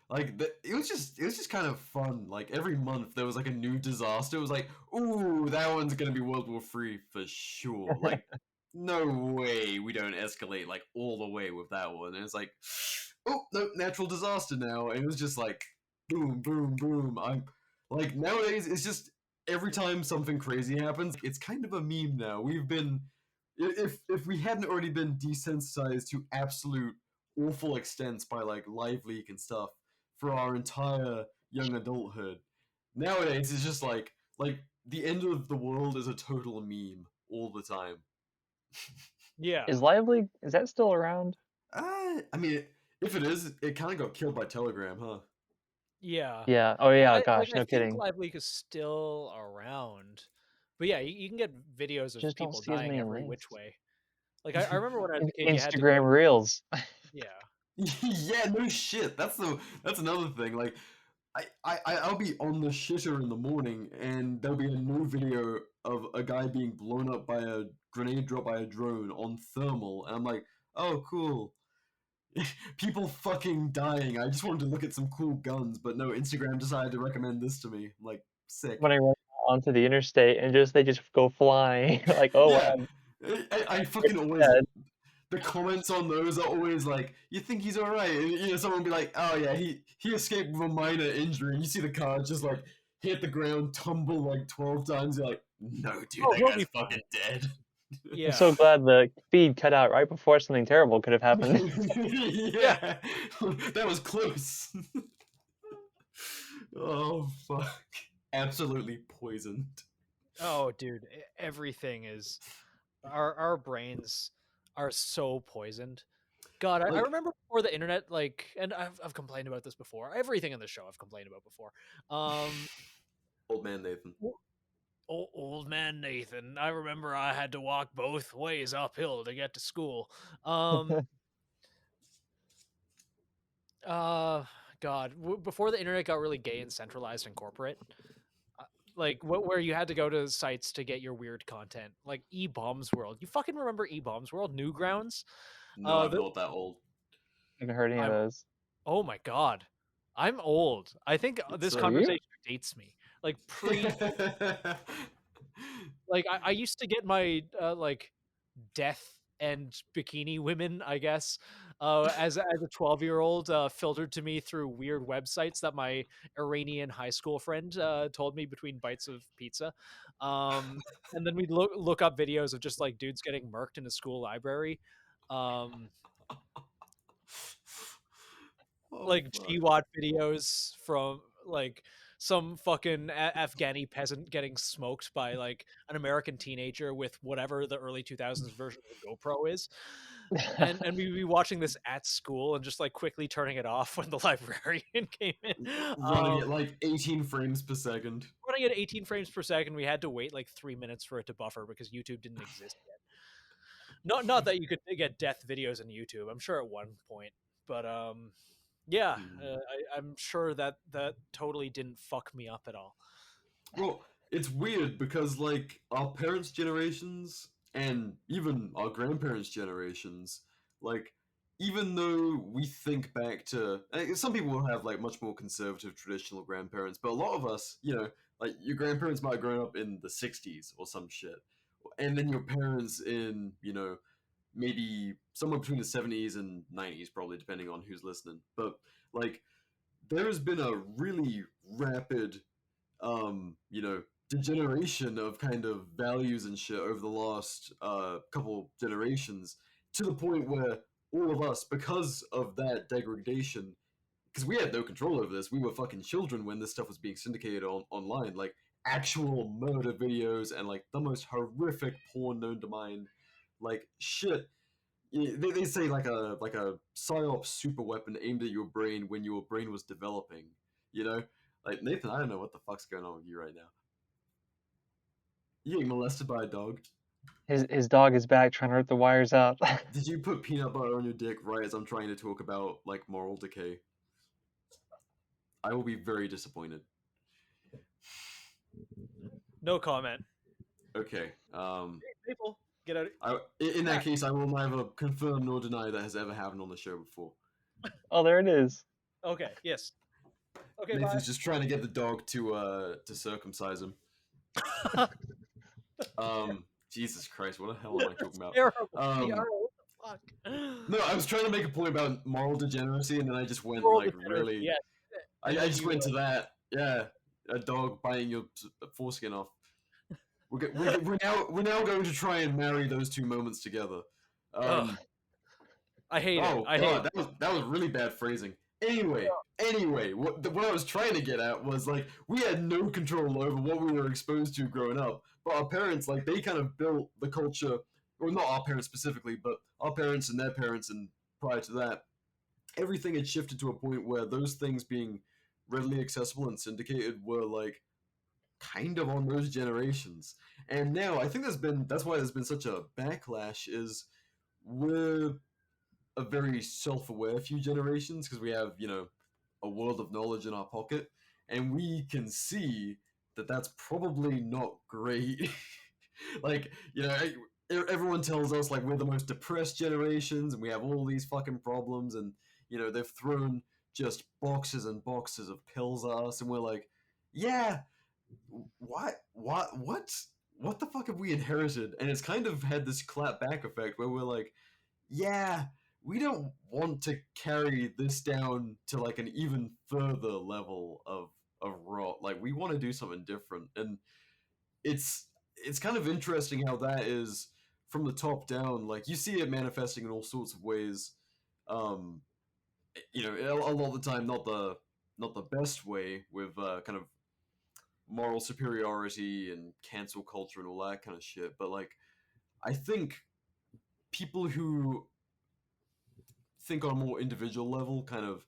Like it was just kind of fun. Like every month there was like a new disaster. It was like, ooh, that one's gonna be World War III for sure. Like, no way we don't escalate like all the way with that one. And it's like, oh no, natural disaster now. And it was just like, boom, boom, boom. I'm like nowadays it's just every time something crazy happens, it's kind of a meme now. We've been if we hadn't already been desensitized to absolute awful extents by like Live Leak and stuff for our entire young adulthood. Nowadays, it's just like the end of the world is a total meme all the time. Yeah. Is Lively, is that still around? I mean, if it is, it kind of got killed by Telegram, huh? Yeah. Yeah. Oh yeah, I gosh, no think kidding. Live Leak is still around. But yeah, you can get videos of Just don't people see as dying many every links. which way. Like I remember when I was a kid, you had to Instagram go. Reels. Yeah. Yeah, no shit. That's another thing. Like, I'll be on the shitter in the morning, and there'll be a new video of a guy being blown up by a grenade drop by a drone on thermal, and I'm like, oh, cool. People fucking dying. I just wanted to look at some cool guns, but no, Instagram decided to recommend this to me. I'm like, sick. When I run onto the interstate and they just go flying. Like, oh Yeah, wow. I fucking always. Dead. The comments on those are always like, "You think he's all right?" And, someone will be like, "Oh yeah, he escaped with a minor injury." And you see the car just like hit the ground, tumble like 12 times. You're like, "No, dude, Oh, that he'll guy's be fucking dead." Yeah. I'm so glad the feed cut out right before something terrible could have happened. Yeah, that was close. Oh fuck! Absolutely poisoned. Oh, dude, everything is our brains are so poisoned. God, I Like, remember before the internet, like, and I've complained about this before. Everything in the show I've complained about before. old man Nathan. Old man Nathan. I remember I had to walk both ways uphill to get to school. Um, uh, God, before the internet got really gay and centralized and corporate, uh, like where you had to go to sites to get your weird content, like E-Bombs World. You fucking remember E-Bombs World? Newgrounds? No, I'm The not that old. I haven't heard any of I'm those. oh my God, I'm old. I think It's this Are you? conversation dates me. Like like I used to get my like death and bikini women, I guess, as a 12-year-old, filtered to me through weird websites that my Iranian high school friend told me between bites of pizza. And then we'd look up videos of just like dudes getting murked in a school library. Um, Oh like fuck. GWAT videos from like some fucking Afghani peasant getting smoked by like an American teenager with whatever the early 2000s version of a GoPro is. And we'd be watching this at school and just like quickly turning it off when the librarian came in. Running at like 18 frames per second. Running at 18 frames per second, we had to wait like 3 minutes for it to buffer because YouTube didn't exist yet. Not that you could get death videos on YouTube. I'm sure at one point, but yeah, I'm sure that totally didn't fuck me up at all. Well, it's weird because like our parents' generations and even our grandparents' generations, like even though we think back to some people will have like much more conservative traditional grandparents, but a lot of us, like your grandparents might have grown up in the 60s or some shit. And then your parents in, maybe somewhere between the 70s and 90s probably depending on who's listening. But like there's been a really rapid degeneration of kind of values and shit over the last couple generations to the point where all of us, because of that degradation, because we had no control over this, we were fucking children when this stuff was being syndicated online, like actual murder videos and like the most horrific porn known to mind, like shit. They say like a psyop super weapon aimed at your brain when your brain was developing, you know? Like, Nathan, I don't know what the fuck's going on with you right now. You getting molested by a dog? His dog is back trying to rip the wires out. Did you put peanut butter on your dick right as I'm trying to talk about, like, moral decay? I will be very disappointed. No comment. Okay. People, get out. In that case, I will neither confirm nor deny that has ever happened on the show before. Oh, there it is. Okay. Yes. Okay. Nathan's just trying to get the dog to circumcise him. Jesus Christ, what the hell am I talking about? Terrible. What the fuck? No, I was trying to make a point about moral degeneracy, and then I just went Moral like degeneracy, really. yes. I just went to that. Yeah, a dog biting your foreskin off. We're now going to try and marry those two moments together. I hate it. I hate that was really bad phrasing. Anyway, what I was trying to get at was like we had no control over what we were exposed to growing up, but our parents like they kind of built the culture, or not our parents specifically, but our parents and their parents, and prior to that, everything had shifted to a point where those things being readily accessible and syndicated were like kind of on those generations. And now I think that's why there's been such a backlash is we're a very self-aware few generations because we have a world of knowledge in our pocket, and we can see that that's probably not great. Like everyone tells us like we're the most depressed generations and we have all these fucking problems, and they've thrown just boxes and boxes of pills at us, and we're like, yeah, what the fuck have we inherited? And it's kind of had this clap back effect where we're like, yeah, we don't want to carry this down to like an even further level of rot. Like we want to do something different. And it's kind of interesting how that is from the top down. Like you see it manifesting in all sorts of ways. A lot of the time not the best way, with kind of moral superiority and cancel culture and all that kind of shit. But like I think people who think on a more individual level kind of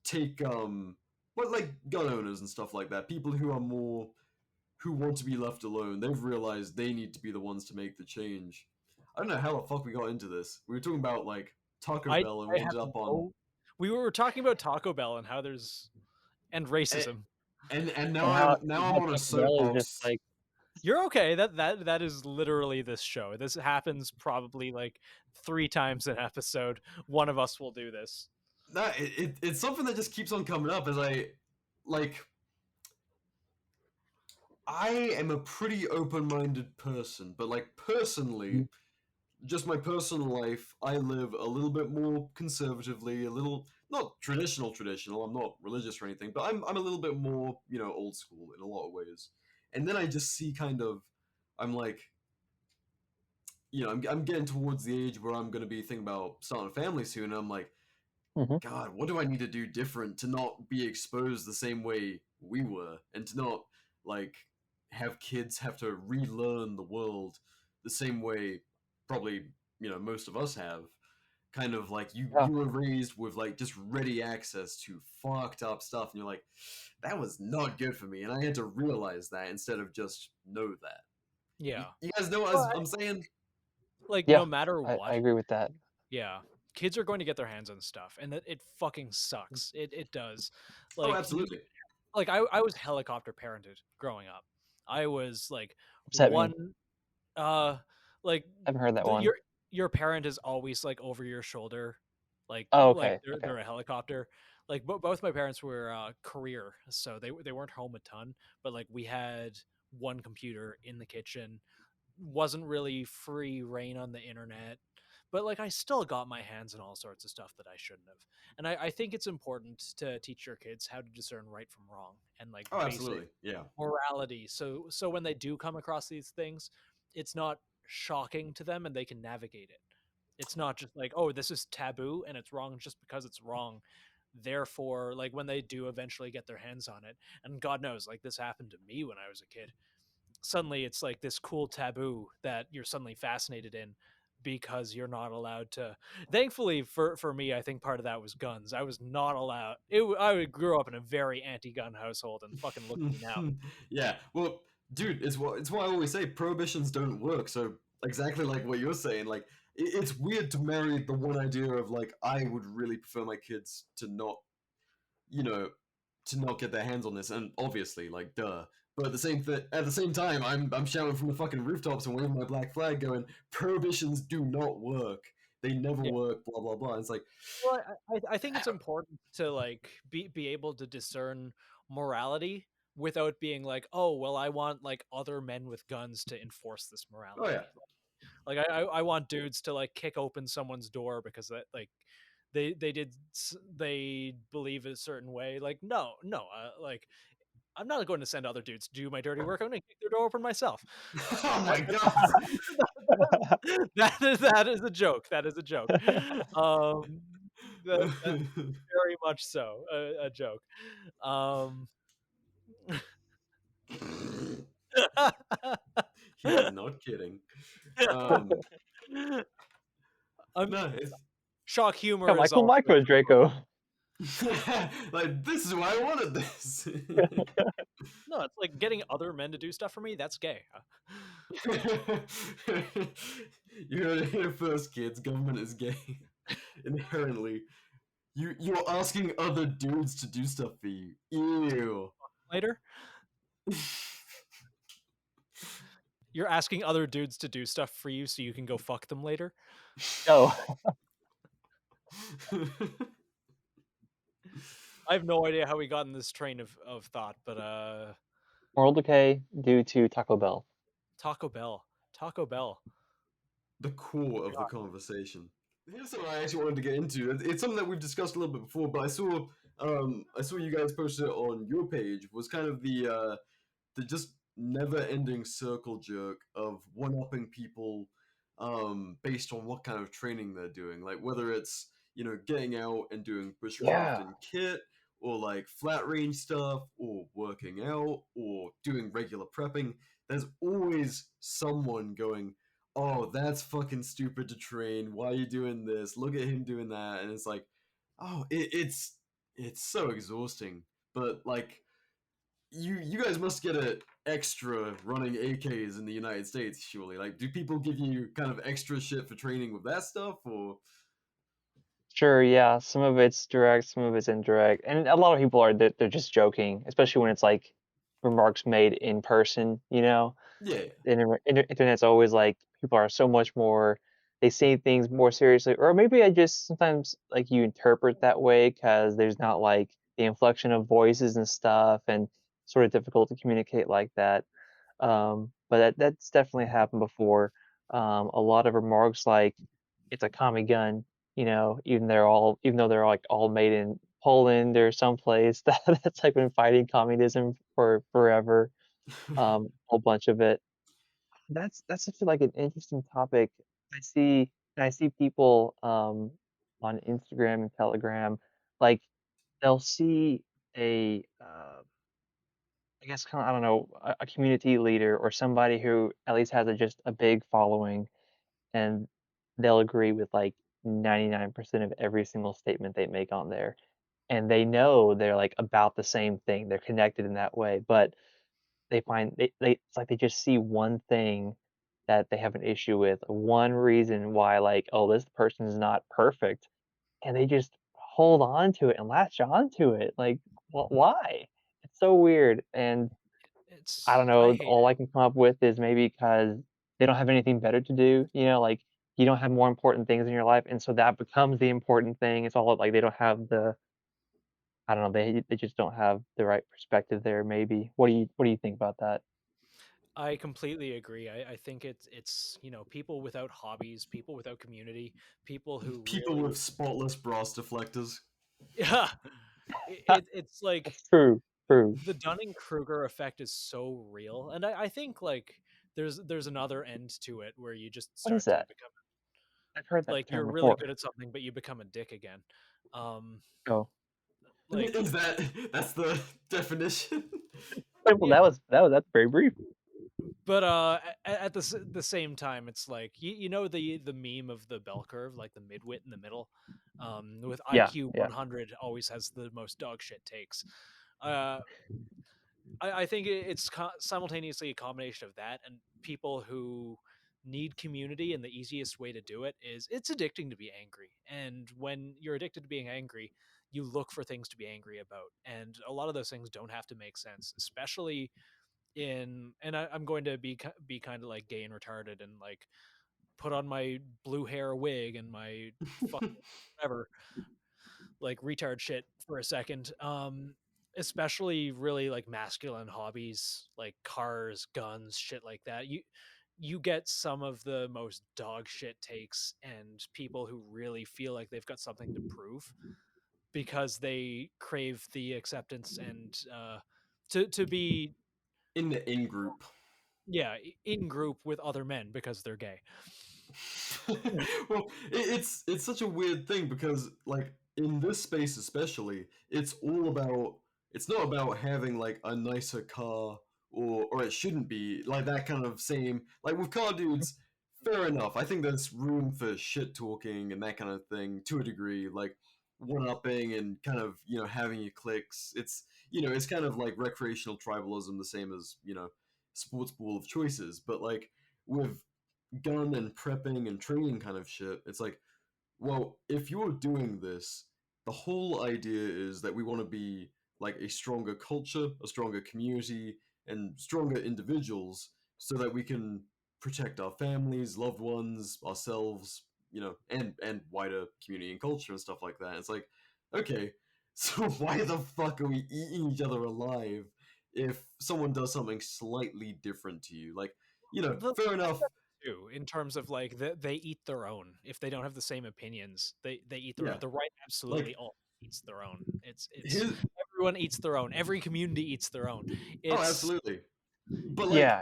take like gun owners and stuff like that, people who are more who want to be left alone. They've realized they need to be the ones to make the change. I don't know how the fuck we got into this. We were talking about like Taco I Bell, and I we have ended up on no. We were talking about Taco Bell and how and and racism. now And I'm how on a Taco Bell is just soapbox. like You're okay. That is literally this show. This happens probably like 3 times an episode. One of us will do this. No, it's something that just keeps on coming up as like I am a pretty open-minded person, but like personally, just my personal life, I live a little bit more conservatively, a little not traditional. I'm not religious or anything, but I'm a little bit more, old school in a lot of ways. And then I just see I'm like, I'm getting towards the age where I'm going to be thinking about starting a family soon, and I'm like, mhm. God, what do I need to do different to not be exposed the same way we were, and to not like have kids have to relearn the world the same way probably most of us have. Kind of like Yeah. you were raised with like just ready access to fucked up stuff, and you're like, that was not good for me, and I had to realize that instead of just know that. You, Yeah. you guys know what Well, I'm saying? like Yeah, no matter I what, agree with that. yeah, kids are going to get their hands on stuff, and that it fucking sucks. It does. Oh, Like absolutely. like I was helicopter parented growing up. I was like What's that mean? one uh like I haven't heard that the, one. your parent is always like over your shoulder, Oh, like okay, okay. they're a helicopter. Like both my parents were career, so they weren't home a ton, but like we had one computer in the kitchen, wasn't really free reign on the internet, but like I still got my hands on all sorts of stuff that I shouldn't have. And I think it's important to teach your kids how to discern right from wrong and like Oh, basic absolutely. Yeah. morality. So when they do come across these things, it's not shocking to them and they can navigate it. It's not just like, oh, this is taboo and it's wrong just because it's wrong. Therefore, like when they do eventually get their hands on it, and God knows, like this happened to me when I was a kid, suddenly it's like this cool taboo that you're suddenly fascinated in because you're not allowed to. Thankfully for me, I think part of that was guns. I was not allowed I grew up in a very anti-gun household, and fucking look at me now. Yeah. Well, dude, it's why I always say prohibitions don't work. So exactly like what you're saying, like it's weird to marry the one idea of like I would really prefer my kids to not, you know, to not get their hands on this, and obviously, like, duh. But at the same time, I'm shouting from the fucking rooftops and waving my black flag, going, prohibitions do not work. They never Yeah. work. Blah blah blah. It's like, Well, I think it's important to like be able to discern morality without being like, oh well, I want like other men with guns to enforce this oh yeah, morality. Like I want dudes to like kick open someone's door because that like they believe a certain way. Like no, like I'm not going to send other dudes to do my dirty work. I'm going to kick their door open myself. oh my god. That is a joke. That is a joke. Um, that's very much so a joke. Um, He is not kidding. Um, I'm, no, it's shock humor Come, is Michael also a Micro Draco. like this is why I wanted this. no. It's like getting other men to do stuff for me. That's gay. You heard it here first, kids. Government is gay. Inherently. You're asking other dudes to do stuff for you. Ew. Later, you're asking other dudes to do stuff for you so you can go fuck them later. No. I have no idea how we got in this train of thought, but Moral decay due to Taco Bell. Taco Bell. Taco Bell. The core of the conversation. Here's something I actually wanted to get into. It's something that we've discussed a little bit before, but I saw you guys posted it on your page. Was kind of the just never-ending circle jerk of one-upping people, based on what kind of training they're doing. Like whether it's getting out and doing bushcraft Yeah. and kit, or like flat range stuff, or working out, or doing regular prepping. There's always someone going, oh, that's fucking stupid to train. Why are you doing this? Look at him doing that. And it's like, oh, it's so exhausting. But like, you guys must get it extra running AKs in the United States, surely. Like, do people give you kind of extra shit for training with that stuff, or? Sure, yeah, some of it's direct, some of it's indirect, and a lot of people are they're just joking, especially when it's like remarks made in person, you know? Yeah. Internet's always like people are so much more they say things more seriously, or maybe I just sometimes like you interpret that way because there's not like the inflection of voices and stuff, and sort of difficult to communicate like that. But that's definitely happened before. A lot of remarks like it's a Tommy gun, you know, even though they're like all made in Poland or someplace that's like been fighting communism for forever. A whole bunch of it. That's just like an interesting topic. I see people on Instagram and Telegram, like they'll see I guess kind of I don't know a community leader or somebody who at least has just a big following, and they'll agree with like 99% of every single statement they make on there, and they know they're like about the same thing. They're connected in that way, but they it's like they just see one thing that they have an issue with, one reason why, like, "Oh, this person is not perfect," and they just hold on to it and latch on to it, like, why? It's so weird, and I don't I know, hate all it. I can come up with is maybe because they don't have anything better to do, you know, like, you don't have more important things in your life, and so that becomes the important thing. It's all like they don't have the I don't know, they just don't have the right perspective there, maybe. What do you think about that? I completely agree. I think it's people without hobbies, people without community, people who People really with spotless brass deflectors. yeah. It's like That's true, true. the Dunning Kruger effect is so real, and I think like there's another end to it where you just What is start to that? become I've heard that like you're term really before. good at something, but you become a dick again. Um, Oh, like Is that's the definition? well, yeah, that's very brief. but at the same time, it's like you know the meme of the bell curve, like the midwit in the middle, with Yeah, IQ yeah. 100 always has the most dog shit takes. Uh, I think it's simultaneously a combination of that and people who need community, and the easiest way to do it is it's addicting to be angry. And when you're addicted to being angry, you look for things to be angry about, and a lot of those things don't have to make sense, especially in and I'm going to be kind of like gay and retarded and like put on my blue hair wig and my fuck whatever like retard shit for a second. Especially really like masculine hobbies like cars, guns, shit like that. You get some of the most dog shit takes and people who really feel like they've got something to prove because they crave the acceptance and to be In the in group. yeah in group with other men because they're gay. Well, it's such a weird thing because like in this space especially, it's all about it's not about having like a nicer car or it shouldn't be like that kind of same like with car dudes. Fair enough. I think there's room for shit talking and that kind of thing to a degree, like one-upping and kind of having your clicks. It's it's kind of like recreational tribalism, the same as sports ball of choices. But like with gun and prepping and training kind of shit, it's like, well, if you're doing this, the whole idea is that we want to be like a stronger culture, a stronger community, and stronger individuals so that we can protect our families, loved ones, ourselves, and wider community and culture and stuff like that. It's like, okay, so why the fuck are we eating each other alive if someone does something slightly different to you? Like, fair enough. Too, in terms of like they eat their own if they don't have the same opinions, they eat their own. Yeah, The right absolutely like all eats their own. It's his. everyone eats their own, every community eats their own. Oh, It's absolutely. But like, Yeah,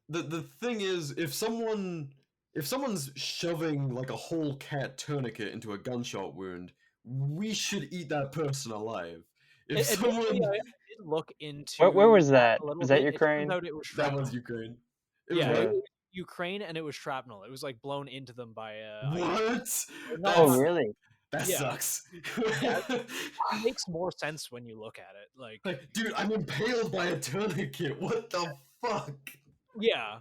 the thing is, if someone's shoving like a whole cat tourniquet into a gunshot wound, we should eat that person alive. If admittedly someone did look where into was that that? a little Was that bit. It turns Ukraine? out it was that was shrapnel. Ukraine, it was Yeah, it what? Yeah. was Ukraine, and it was shrapnel. It was like blown into them by I What? or not Oh, That's not really? That Yeah. sucks. It makes more sense when you look at it. Like, Like, dude, I'm impaled by a tourniquet. What the fuck? yeah,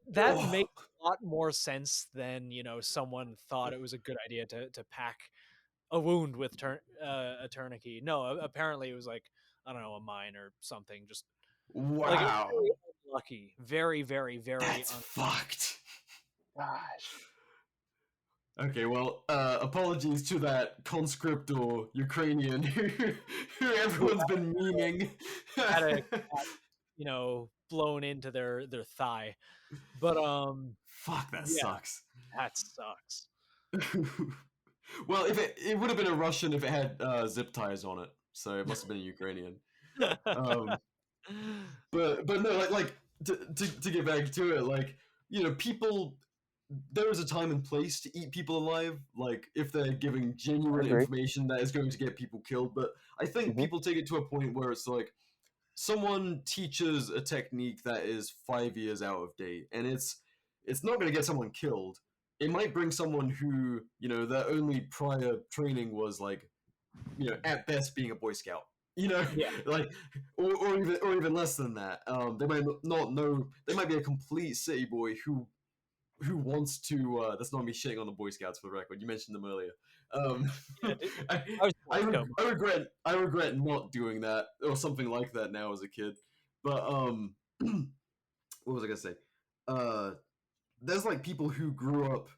that Oh, makes a lot more sense than, you know, someone thought it was a good idea to pack a wound with a tourniquet. No, apparently it was like, I don't know, a mine or something. Just like wow. very unlucky, very, very, very That's fucked. Gosh. Okay, well, apologies to that conscript or Ukrainian who everyone's been memeing. had a you know, blown into their thigh. But Fuck, that yeah, sucks. that sucks. Well, if it would have been a Russian if it had zip ties on it, so it must have been a Ukrainian. But no, like to get back to it, like, you know, people, there is a time and place to eat people alive, like if they're giving I genuine agree. information that is going to get people killed. But I think Mhm. people take it to a point where it's like someone teaches a technique that is 5 years out of date, and it's not going to get someone killed. It might bring someone who, you know, their only prior training was like, you know, at best being a Boy Scout, you know, Yeah. like, or even less than that. They might not know. They might be a complete city boy who wants to. That's not me shitting on the Boy Scouts for the record. You mentioned them earlier. Yeah, dude, I regret not doing that or something like that now as a kid. But what was I gonna say? There's like people who grew up,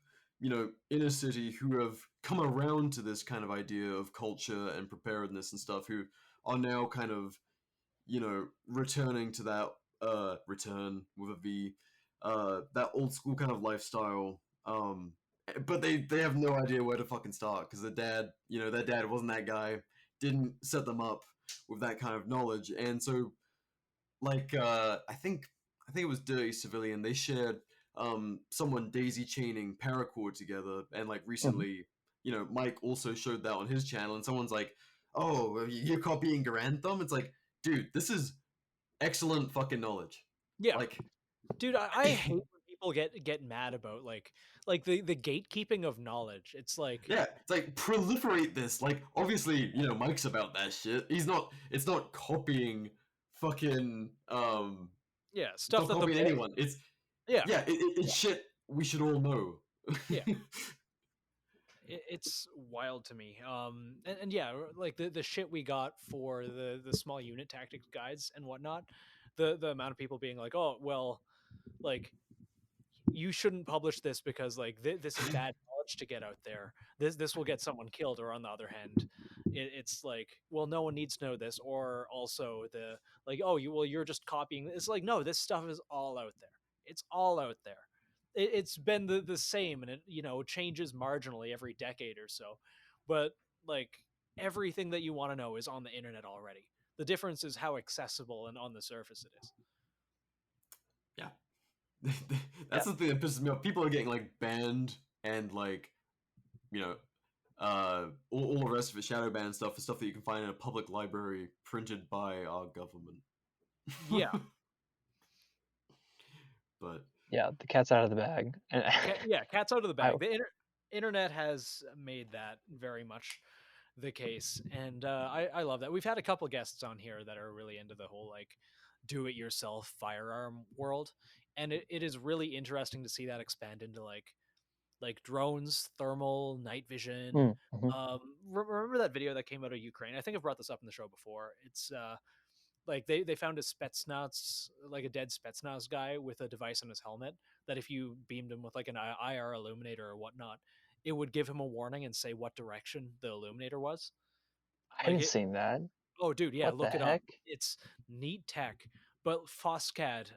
you know, in a city who have come around to this kind of idea of culture and preparedness and stuff, who are now kind of, you know, returning to that return with a V, that old school kind of lifestyle. But they have no idea where to fucking start because their dad wasn't that guy, didn't set them up with that kind of knowledge, and so like I think it was Dirty Civilian. They shared someone daisy chaining paracord together, and like recently, you know, Mike also showed that on his channel, and someone's like, "Oh, you're copying Garand Thumb?" It's like, dude, this is excellent fucking knowledge. Yeah, Like, dude, I hate when people get mad about like the gatekeeping of knowledge. It's like, yeah, it's like proliferate this. Like, obviously, you know, Mike's about that shit. He's not. It's not copying fucking yeah, It's stuff not that the copying anyone. It's yeah, yeah, it's shit we should all know. Yeah. It's wild to me. And yeah, like the shit we got for the small unit tactics guides and whatnot, the amount of people being like, oh well, like you shouldn't publish this because like this is bad knowledge to get out there. This will get someone killed. Or on the other hand, it's like, well, no one needs to know this. Or also the like, oh, you're just copying. It's like, no, this stuff is all out there. It's all out there. It's been the same, and it, you know, changes marginally every decade or so, but like everything that you want to know is on the internet already. The difference is how accessible and on the surface it is. Yeah. That's the thing that pisses me off. People are getting like banned and like, you know, all the rest of it, shadow ban stuff, is stuff that you can find in a public library printed by our government. Yeah. But Yeah, the cat's out of the bag. And Yeah, cat's out of the bag. The internet has made that very much the case, and I love that. We've had a couple guests on here that are really into the whole like do-it-yourself firearm world, and it is really interesting to see that expand into like drones, thermal, night vision. Mhm. Remember that video that came out of Ukraine? I think I've brought this up in the show before. It's like they found a Spetsnaz, like a dead Spetsnaz guy with a device on his helmet that if you beamed him with like an IR illuminator or whatnot, it would give him a warning and say what direction the illuminator was. I Like haven't seen that. oh, dude, yeah, What the look it up. heck? It's neat tech. But Foscad,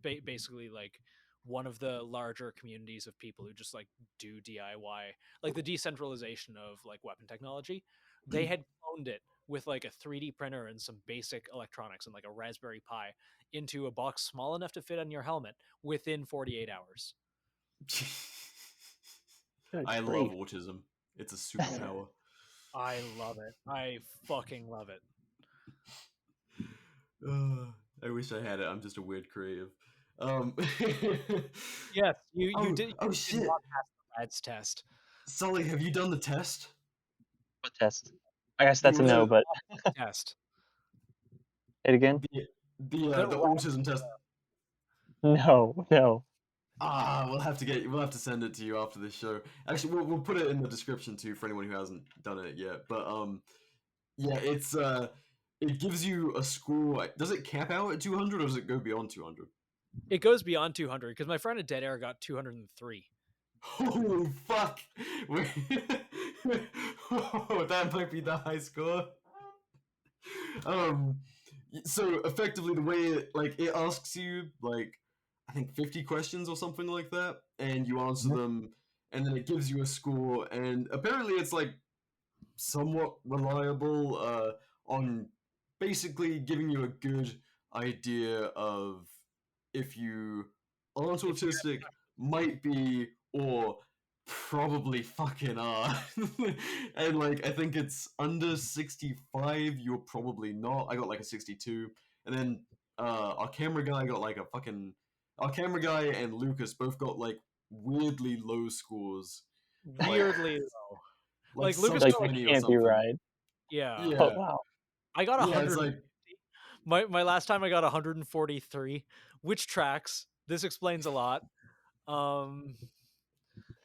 basically like one of the larger communities of people who just like do DIY, like the decentralization of like weapon technology. They had cloned it with like a 3D printer and some basic electronics and like a Raspberry Pi into a box small enough to fit on your helmet within 48 hours. Good I grief. love autism. It's a superpower. I love it. I fucking love it. I wish I had it. I'm just a weird creative. Yes, you Oh, did. oh You did shit. not pass the lads test. Sully, have you done the test? What test? I guess The that's a no, but Test. it again? the autism test. No, no. We'll have to send it to you after this show. Actually, we'll put it in the description too for anyone who hasn't done it yet. But yeah, it gives you a score. Does it cap out at 200 or does it go beyond 200? It goes beyond 200 because my friend at Dead Air got 203. Holy fuck! Wait. Oh, that might be the high score. So effectively, the way it asks you I think 50 questions or something like that, and you answer them, and then it gives you a score, and apparently it's somewhat reliable on basically giving you a good idea of if you aren't autistic, might be, or probably fucking are. And I think it's under 65, you're probably not. I got a 62, and then our camera guy got our camera guy and Lucas both got weirdly low scores. Weirdly low. Like Lucas Like, got that subtiny or can't be something. right. yeah. Yeah. Oh, wow. I got Yeah, it's 100. My last time I got 143, which tracks. This explains a lot.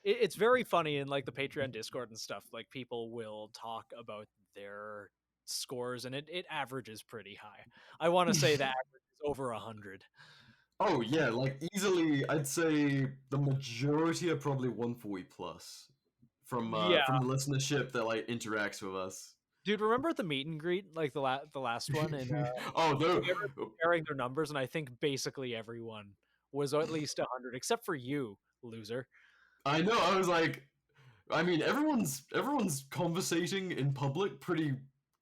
It's very funny in the Patreon Discord and stuff. People will talk about their scores, and it averages pretty high. I want to say the average is over 100. Oh yeah, easily, I'd say the majority are probably 140 plus from Yeah. the listenership that interacts with us. Dude, remember the meet and greet, the last one, and Oh no, they were comparing their numbers, and I think basically everyone was at least 100, except for you, loser. I know. I was I mean, everyone's conversating in public pretty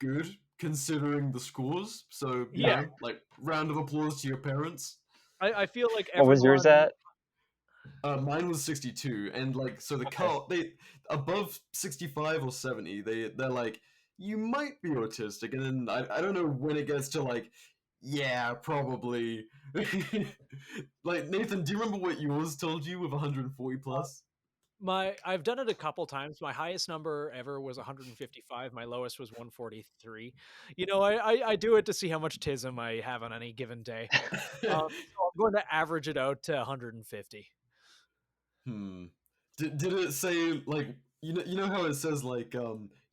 good considering the scores. So Yeah. round of applause to your parents. I feel like What was yours at? Mine was 62, and so the cut they above 65 or 70, they're you might be autistic, and then I don't know when it gets to yeah, probably. Nathan, do you remember what yours told you with 140 plus? I've done it a couple times. My highest number ever was 155. My lowest was 143. I do it to see how much tism I have on any given day. So I'm going to average it out to 150. Did it say you know how it says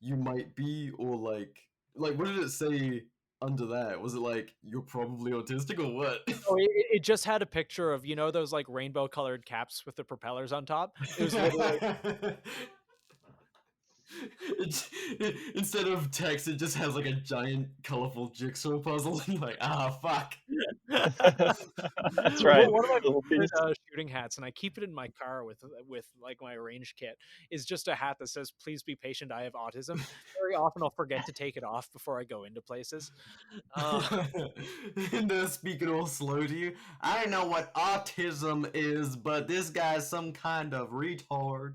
you might be, or what did it say under that? Was it you're probably autistic or what? Oh, it just had a picture of those rainbow colored caps with the propellers on top. It was literally instead of text, it just has a giant colorful jigsaw puzzle. Fuck. That's right. One of my Little favorite piece. shooting hats, and I keep it in my car with my range kit, is just a hat that says "Please be patient, I have autism." Very often I'll forget to take it off before I go into places. And they're speaking all slow to you. I don't know what autism is, but this guy's some kind of retard.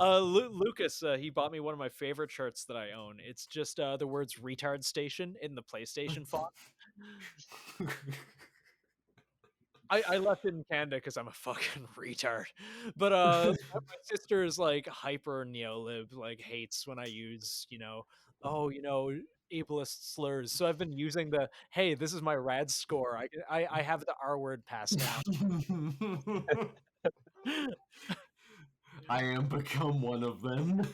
Lucas, he bought me one of my favorite shirts that I own. It's just the words "retard station" in the PlayStation font. I left it in Canada because I'm a fucking retard. But my sister is hyper neolib, hates when I use ableist slurs. So I've been using the "Hey, this is my rad score. I have the R word pass now." I am become one of them.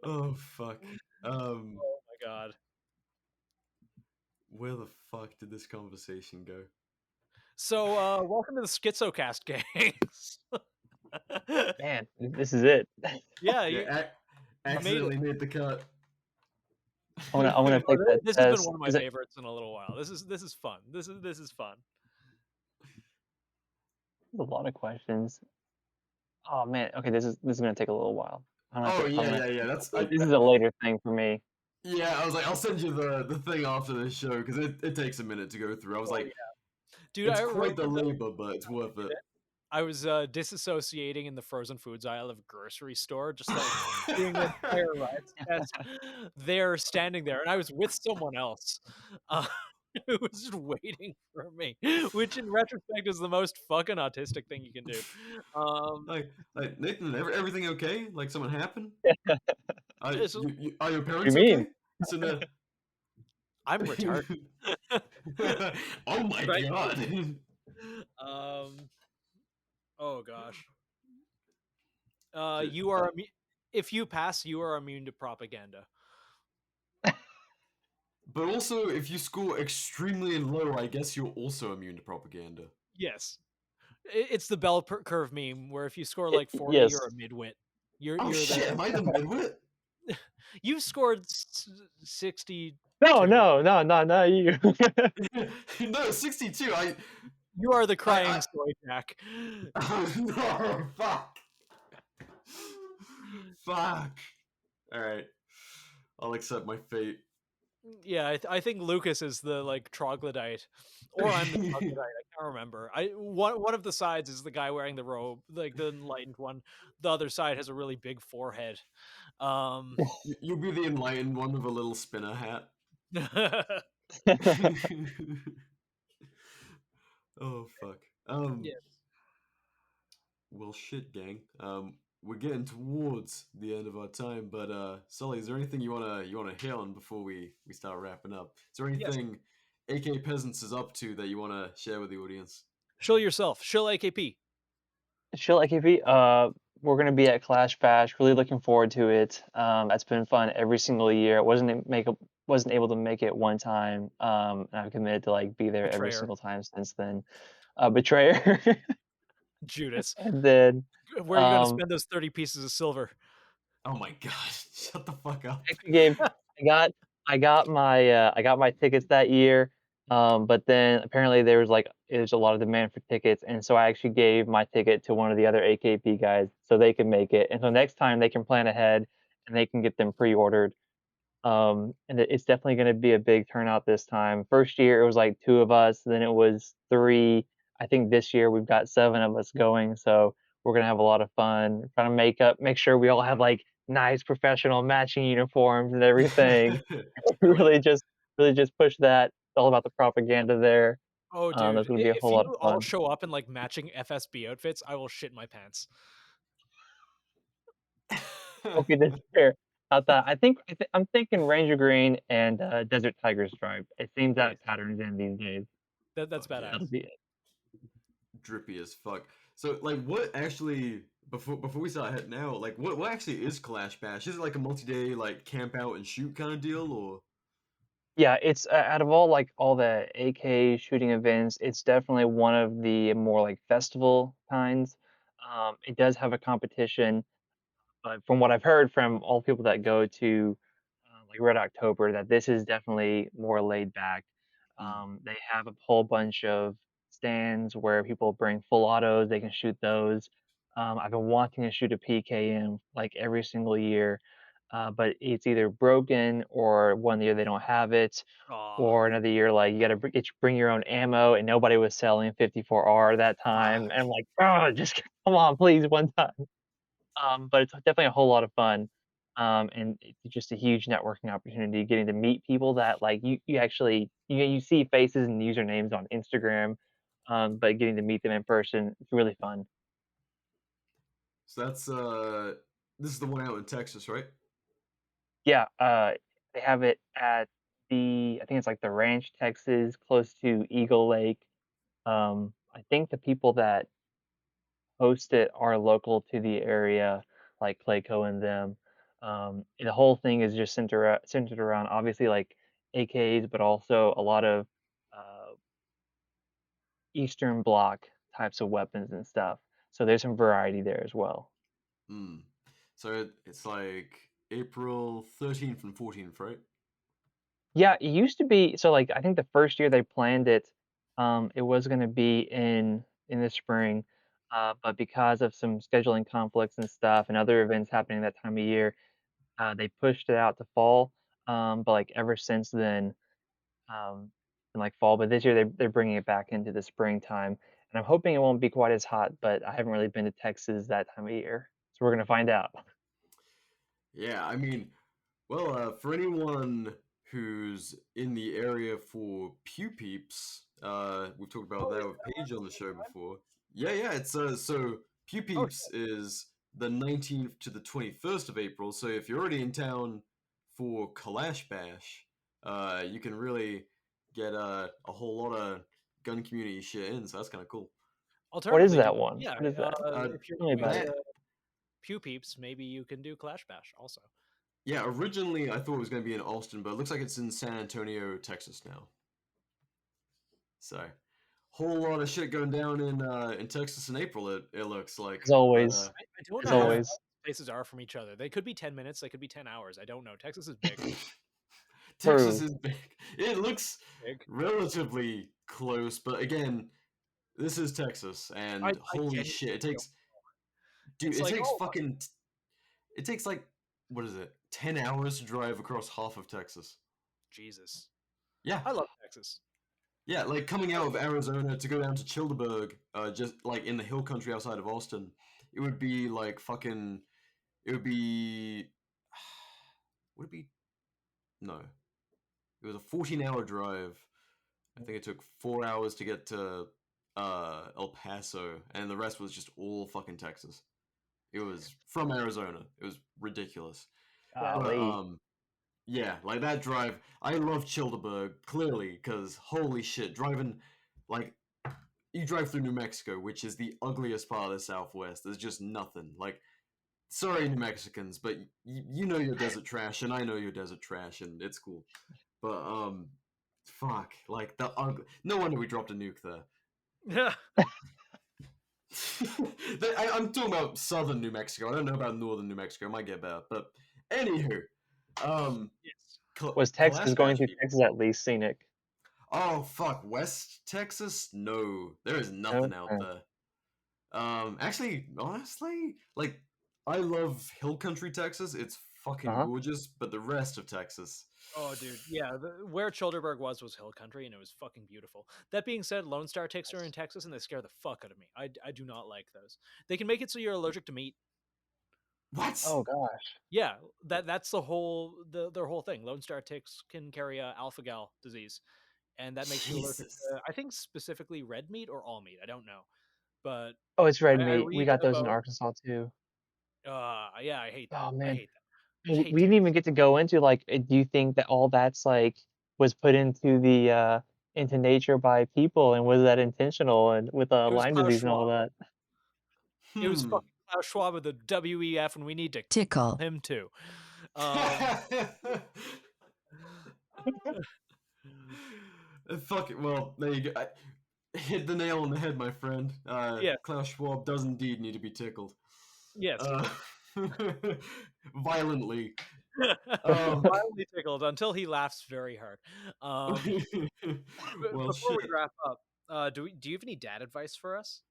Oh fuck. Oh my god. Where the fuck did this conversation go? So welcome to the Schizocast, gangs. Man, this is it. Yeah, accidentally made the cut. I wanna take that this test. has been one of my favorites in a little while. This is fun. This is fun. A lot of questions. Oh man, okay, this is gonna take a little while. Yeah. This is a later thing for me. Yeah, I was I'll send you the thing after this show because it takes a minute to go through. I was yeah. Dude, it's quite the labor, but it's worth it. I was disassociating in the frozen foods aisle of a grocery store, just doing the entire ride test. They're standing there, and I was with someone else. who was just waiting for me, which in retrospect is the most fucking autistic thing you can do. Like Nathan, everything okay? Like something happened? So Are your What do you parents mean? okay? So now... I'm retarded. Oh my Right? god. Oh gosh. Shit. You are if you pass, you are immune to propaganda. But also, if you score extremely low, I guess you're also immune to propaganda. Yes, it's the bell curve meme where if you score like 40, Yes. you're a midwit. You're Oh you're shit, the am I the midwit? you scored 62. No, not you. No, 62. You are the I crying soy jack. Oh no, fuck. Fuck. Alright. I'll accept my fate. Yeah, I think Lucas is the like troglodyte, or I'm the troglodyte. I can't remember. One of the sides is the guy wearing the robe, like the enlightened one. The other side has a really big forehead. You'll be the enlightened one with a little spinner hat. Oh fuck. Yes. Well shit, gang. We're getting towards the end of our time, but Sully, is there anything you wanna hit on before we start wrapping up? Is there Yes. anything AK Peasants is up to that you wanna share with the audience? Shill yourself. Shill AKP. Chill AKP. We're gonna be at Kalash Bash. Really looking forward to it. That's been fun every single year. Wasn't able to make it one time. And I've committed to like be there every Betrayer. single time since then. Betrayer. Judas. And then Where are you going to um spend those 30 pieces of silver? Oh my god, shut the fuck up. actually gave I got I got my tickets that year. But then apparently there's a lot of demand for tickets, and so I actually gave my ticket to one of the other AKP guys so they can make it. And so next time they can plan ahead and they can get them pre-ordered. And it's definitely going to be a big turnout this time. First year it was like two of us, then it was three. I think this year we've got seven of us going, so we're gonna have a lot of fun. Trying to make sure we all have like nice professional matching uniforms and everything. Hell yeah. really just really just push that. It's all about the propaganda there. Oh, dude. That's gonna be a If whole you lot of all fun. show up in like matching FSB outfits, I will shit my pants. Okay, this fair. About that, I'm thinking Ranger Green and Desert Tiger Stripe. It seems Nice. that pattern's in these days. That's Fuck yeah. badass. That'll be it. Drippy as fuck. So like what actually before we start heading out, like what actually is Kalash Bash? Is it like a multi-day like camp out and shoot kind of deal or Yeah, it's out of all the AK shooting events, it's definitely one of the more like festival kinds. It does have a competition, but from what I've heard from all the people that go to like Red October, that this is definitely more laid back. mm, They have a whole bunch of stands where people bring full autos, they can shoot those. I've been wanting to shoot a PKM like every single year, but it's either broken or one year they don't have it, Aw, or another year like you got to bring your own ammo, and nobody was selling 54R that time. fuck. And I'm like, oh, just come on, please, one time. But it's definitely a whole lot of fun. And it's just a huge networking opportunity, getting to meet people that like you actually you see faces and usernames on Instagram, but getting to meet them in person, it's really fun. So that's this is the one out in Texas, right? Yeah, they have it at I think it's like the Ranch, Texas, close to Eagle Lake. I think the people that host it are local to the area, like Clayco and them. And the whole thing is just centered around obviously like AKs, but also a lot of uh, Eastern Bloc types of weapons and stuff. So there's some variety there as well. Mm. So it's like April 13th and 14th, right? Yeah, it used to be so like I think the first year they planned it, it was going to be in the spring, but because of some scheduling conflicts and stuff and other events happening that time of year, they pushed it out to fall, but, like, ever since then, in, like, fall, but this year they're bringing it back into the springtime, and I'm hoping it won't be quite as hot, but I haven't really been to Texas that time of year, so we're gonna find out. Yeah, I mean, well, for anyone who's in the area for Peeps. We've talked about that with Paige on the show before. Yeah. It's so Peeps is the 19th to the 21st of April. So if you're already in town for Kalash Bash, you can really get a whole lot of gun community shit in. So that's kind of cool. What is Alternatively, that one? yeah, What is that? if you're Tell me about going it. to Pew Peeps, maybe you can do Clash Bash also. Yeah, originally I thought it was going to be in Austin, but it looks like it's in San Antonio, Texas now. So, whole lot of shit going down in Texas in April. It looks like. As always. I don't As know how always. far places are from each other. They could be 10 minutes. They could be 10 hours. I don't know. Texas is big. Texas True. is big. It looks Big. relatively close, but again, this is Texas, and I holy genuinely shit, it takes. Dude, It's it like, takes oh, fucking. It takes like, what is it? 10 hours to drive across half of Texas. Jesus. Yeah. I love Texas. Yeah, like coming out of Arizona to go down to Childerberg, just like in the hill country outside of Austin, it would be like fucking. It would be. Would it be? No. It was a 14-hour drive. I think it took 4 hours to get to El Paso, and the rest was just all fucking Texas. It was from Arizona. It was ridiculous. But Golly. yeah, like that drive. I love Childerberg clearly because holy shit, driving like you drive through New Mexico, which is the ugliest part of the Southwest. There's just nothing. Like, sorry, New Mexicans, but you know your desert trash, and I know your desert trash, and it's cool. But fuck, like the ugly. No wonder we dropped a nuke there. Yeah. I'm talking about southern New Mexico. I don't know about northern New Mexico. It might get better, but anywho, Yes. Was Texas Kalash going Bash through people. Texas at least scenic? Oh fuck, West Texas? No, there is nothing out Okay. there. Actually, honestly, like I love hill country Texas. It's fucking Uh-huh. gorgeous, but the rest of Texas. Oh, dude. Yeah. Where Childerberg was hill country, and it was fucking beautiful. That being said, Lone Star ticks are in Texas, and they scare the fuck out of me. I do not like those. They can make it so you're allergic to meat. What? Oh gosh. Yeah, that's the whole their whole thing. Lone Star ticks can carry alpha gal disease, and that makes you allergic Jesus. to, I think specifically red meat or all meat. I don't know, but Oh, it's red I meat. We read got those in about. Arkansas too. Yeah, I hate that. Oh I man. hate that. I just hate We didn't ticks. even get to go into like do you think that all that's like was put into the into nature by people, and was that intentional, and with It was Lyme Klaus disease and all Schwab. that? It was fucking Klaus Schwab of the WEF, and we need to Tickle. him too. Fuck it. Well, there you go. Hit the nail on the head, my friend. Yeah. Klaus Schwab does indeed need to be tickled. Yes. Violently. Violently tickled until he laughs very hard. Well, Before we shit. wrap up, do you have any dad advice for us?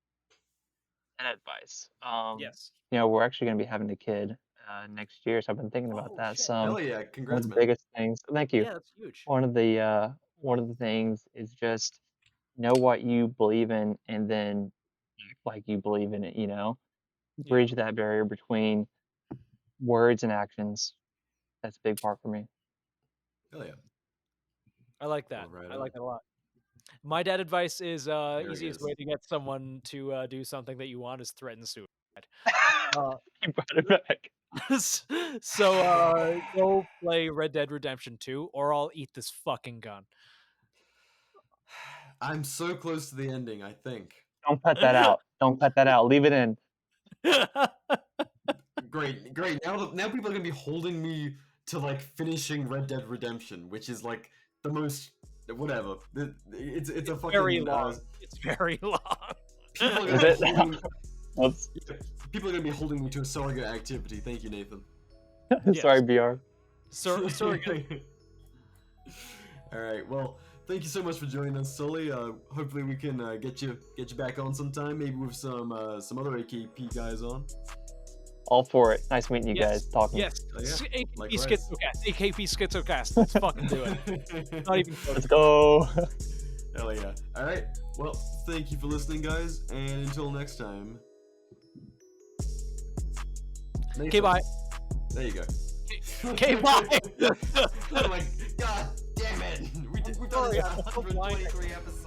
And advice. Yes. You know, we're actually going to be having a kid next year, so I've been thinking about Oh, that shit. some. Hell yeah! One of Congrats, the man. biggest things. Thank you. Yeah, that's huge. One of the things is just know what you believe in, and then act like you believe in it. You know, bridge that barrier between words and actions. That's a big part for me. Hell yeah. I like that. Well, right I on. like that a lot. My dad advice is it easiest is. way to get someone to do something that you want is threaten suicide. You brought it back. So go play Red Dead Redemption 2, or I'll eat this fucking gun. I'm so close to the ending, I think. Don't cut that out. Don't cut that out. Leave it in. Great. Now people are gonna be holding me to like finishing Red Dead Redemption, which is like the most whatever. It's a fucking very long. It's very long. People are Is gonna it? be holding, Oops. people are gonna be holding me to a surrogate activity. Thank you, Nathan. Sorry, BR. Surrogate. All right. Well, thank you so much for joining us, Sully. Hopefully we can get you back on sometime, maybe with some other AKP guys on. All for it. Nice meeting you Yes. guys. Talking. Yes. Oh, yeah. AKP Likewise. Schizocast. AKP Schizocast. Let's fucking do it. Not even close. Let's go. Hell yeah. All right. Well, thank you for listening, guys, and until next time. Okay, bye. There you go. Okay, bye. Oh my god. sorry, I'm so blind. 123 episodes.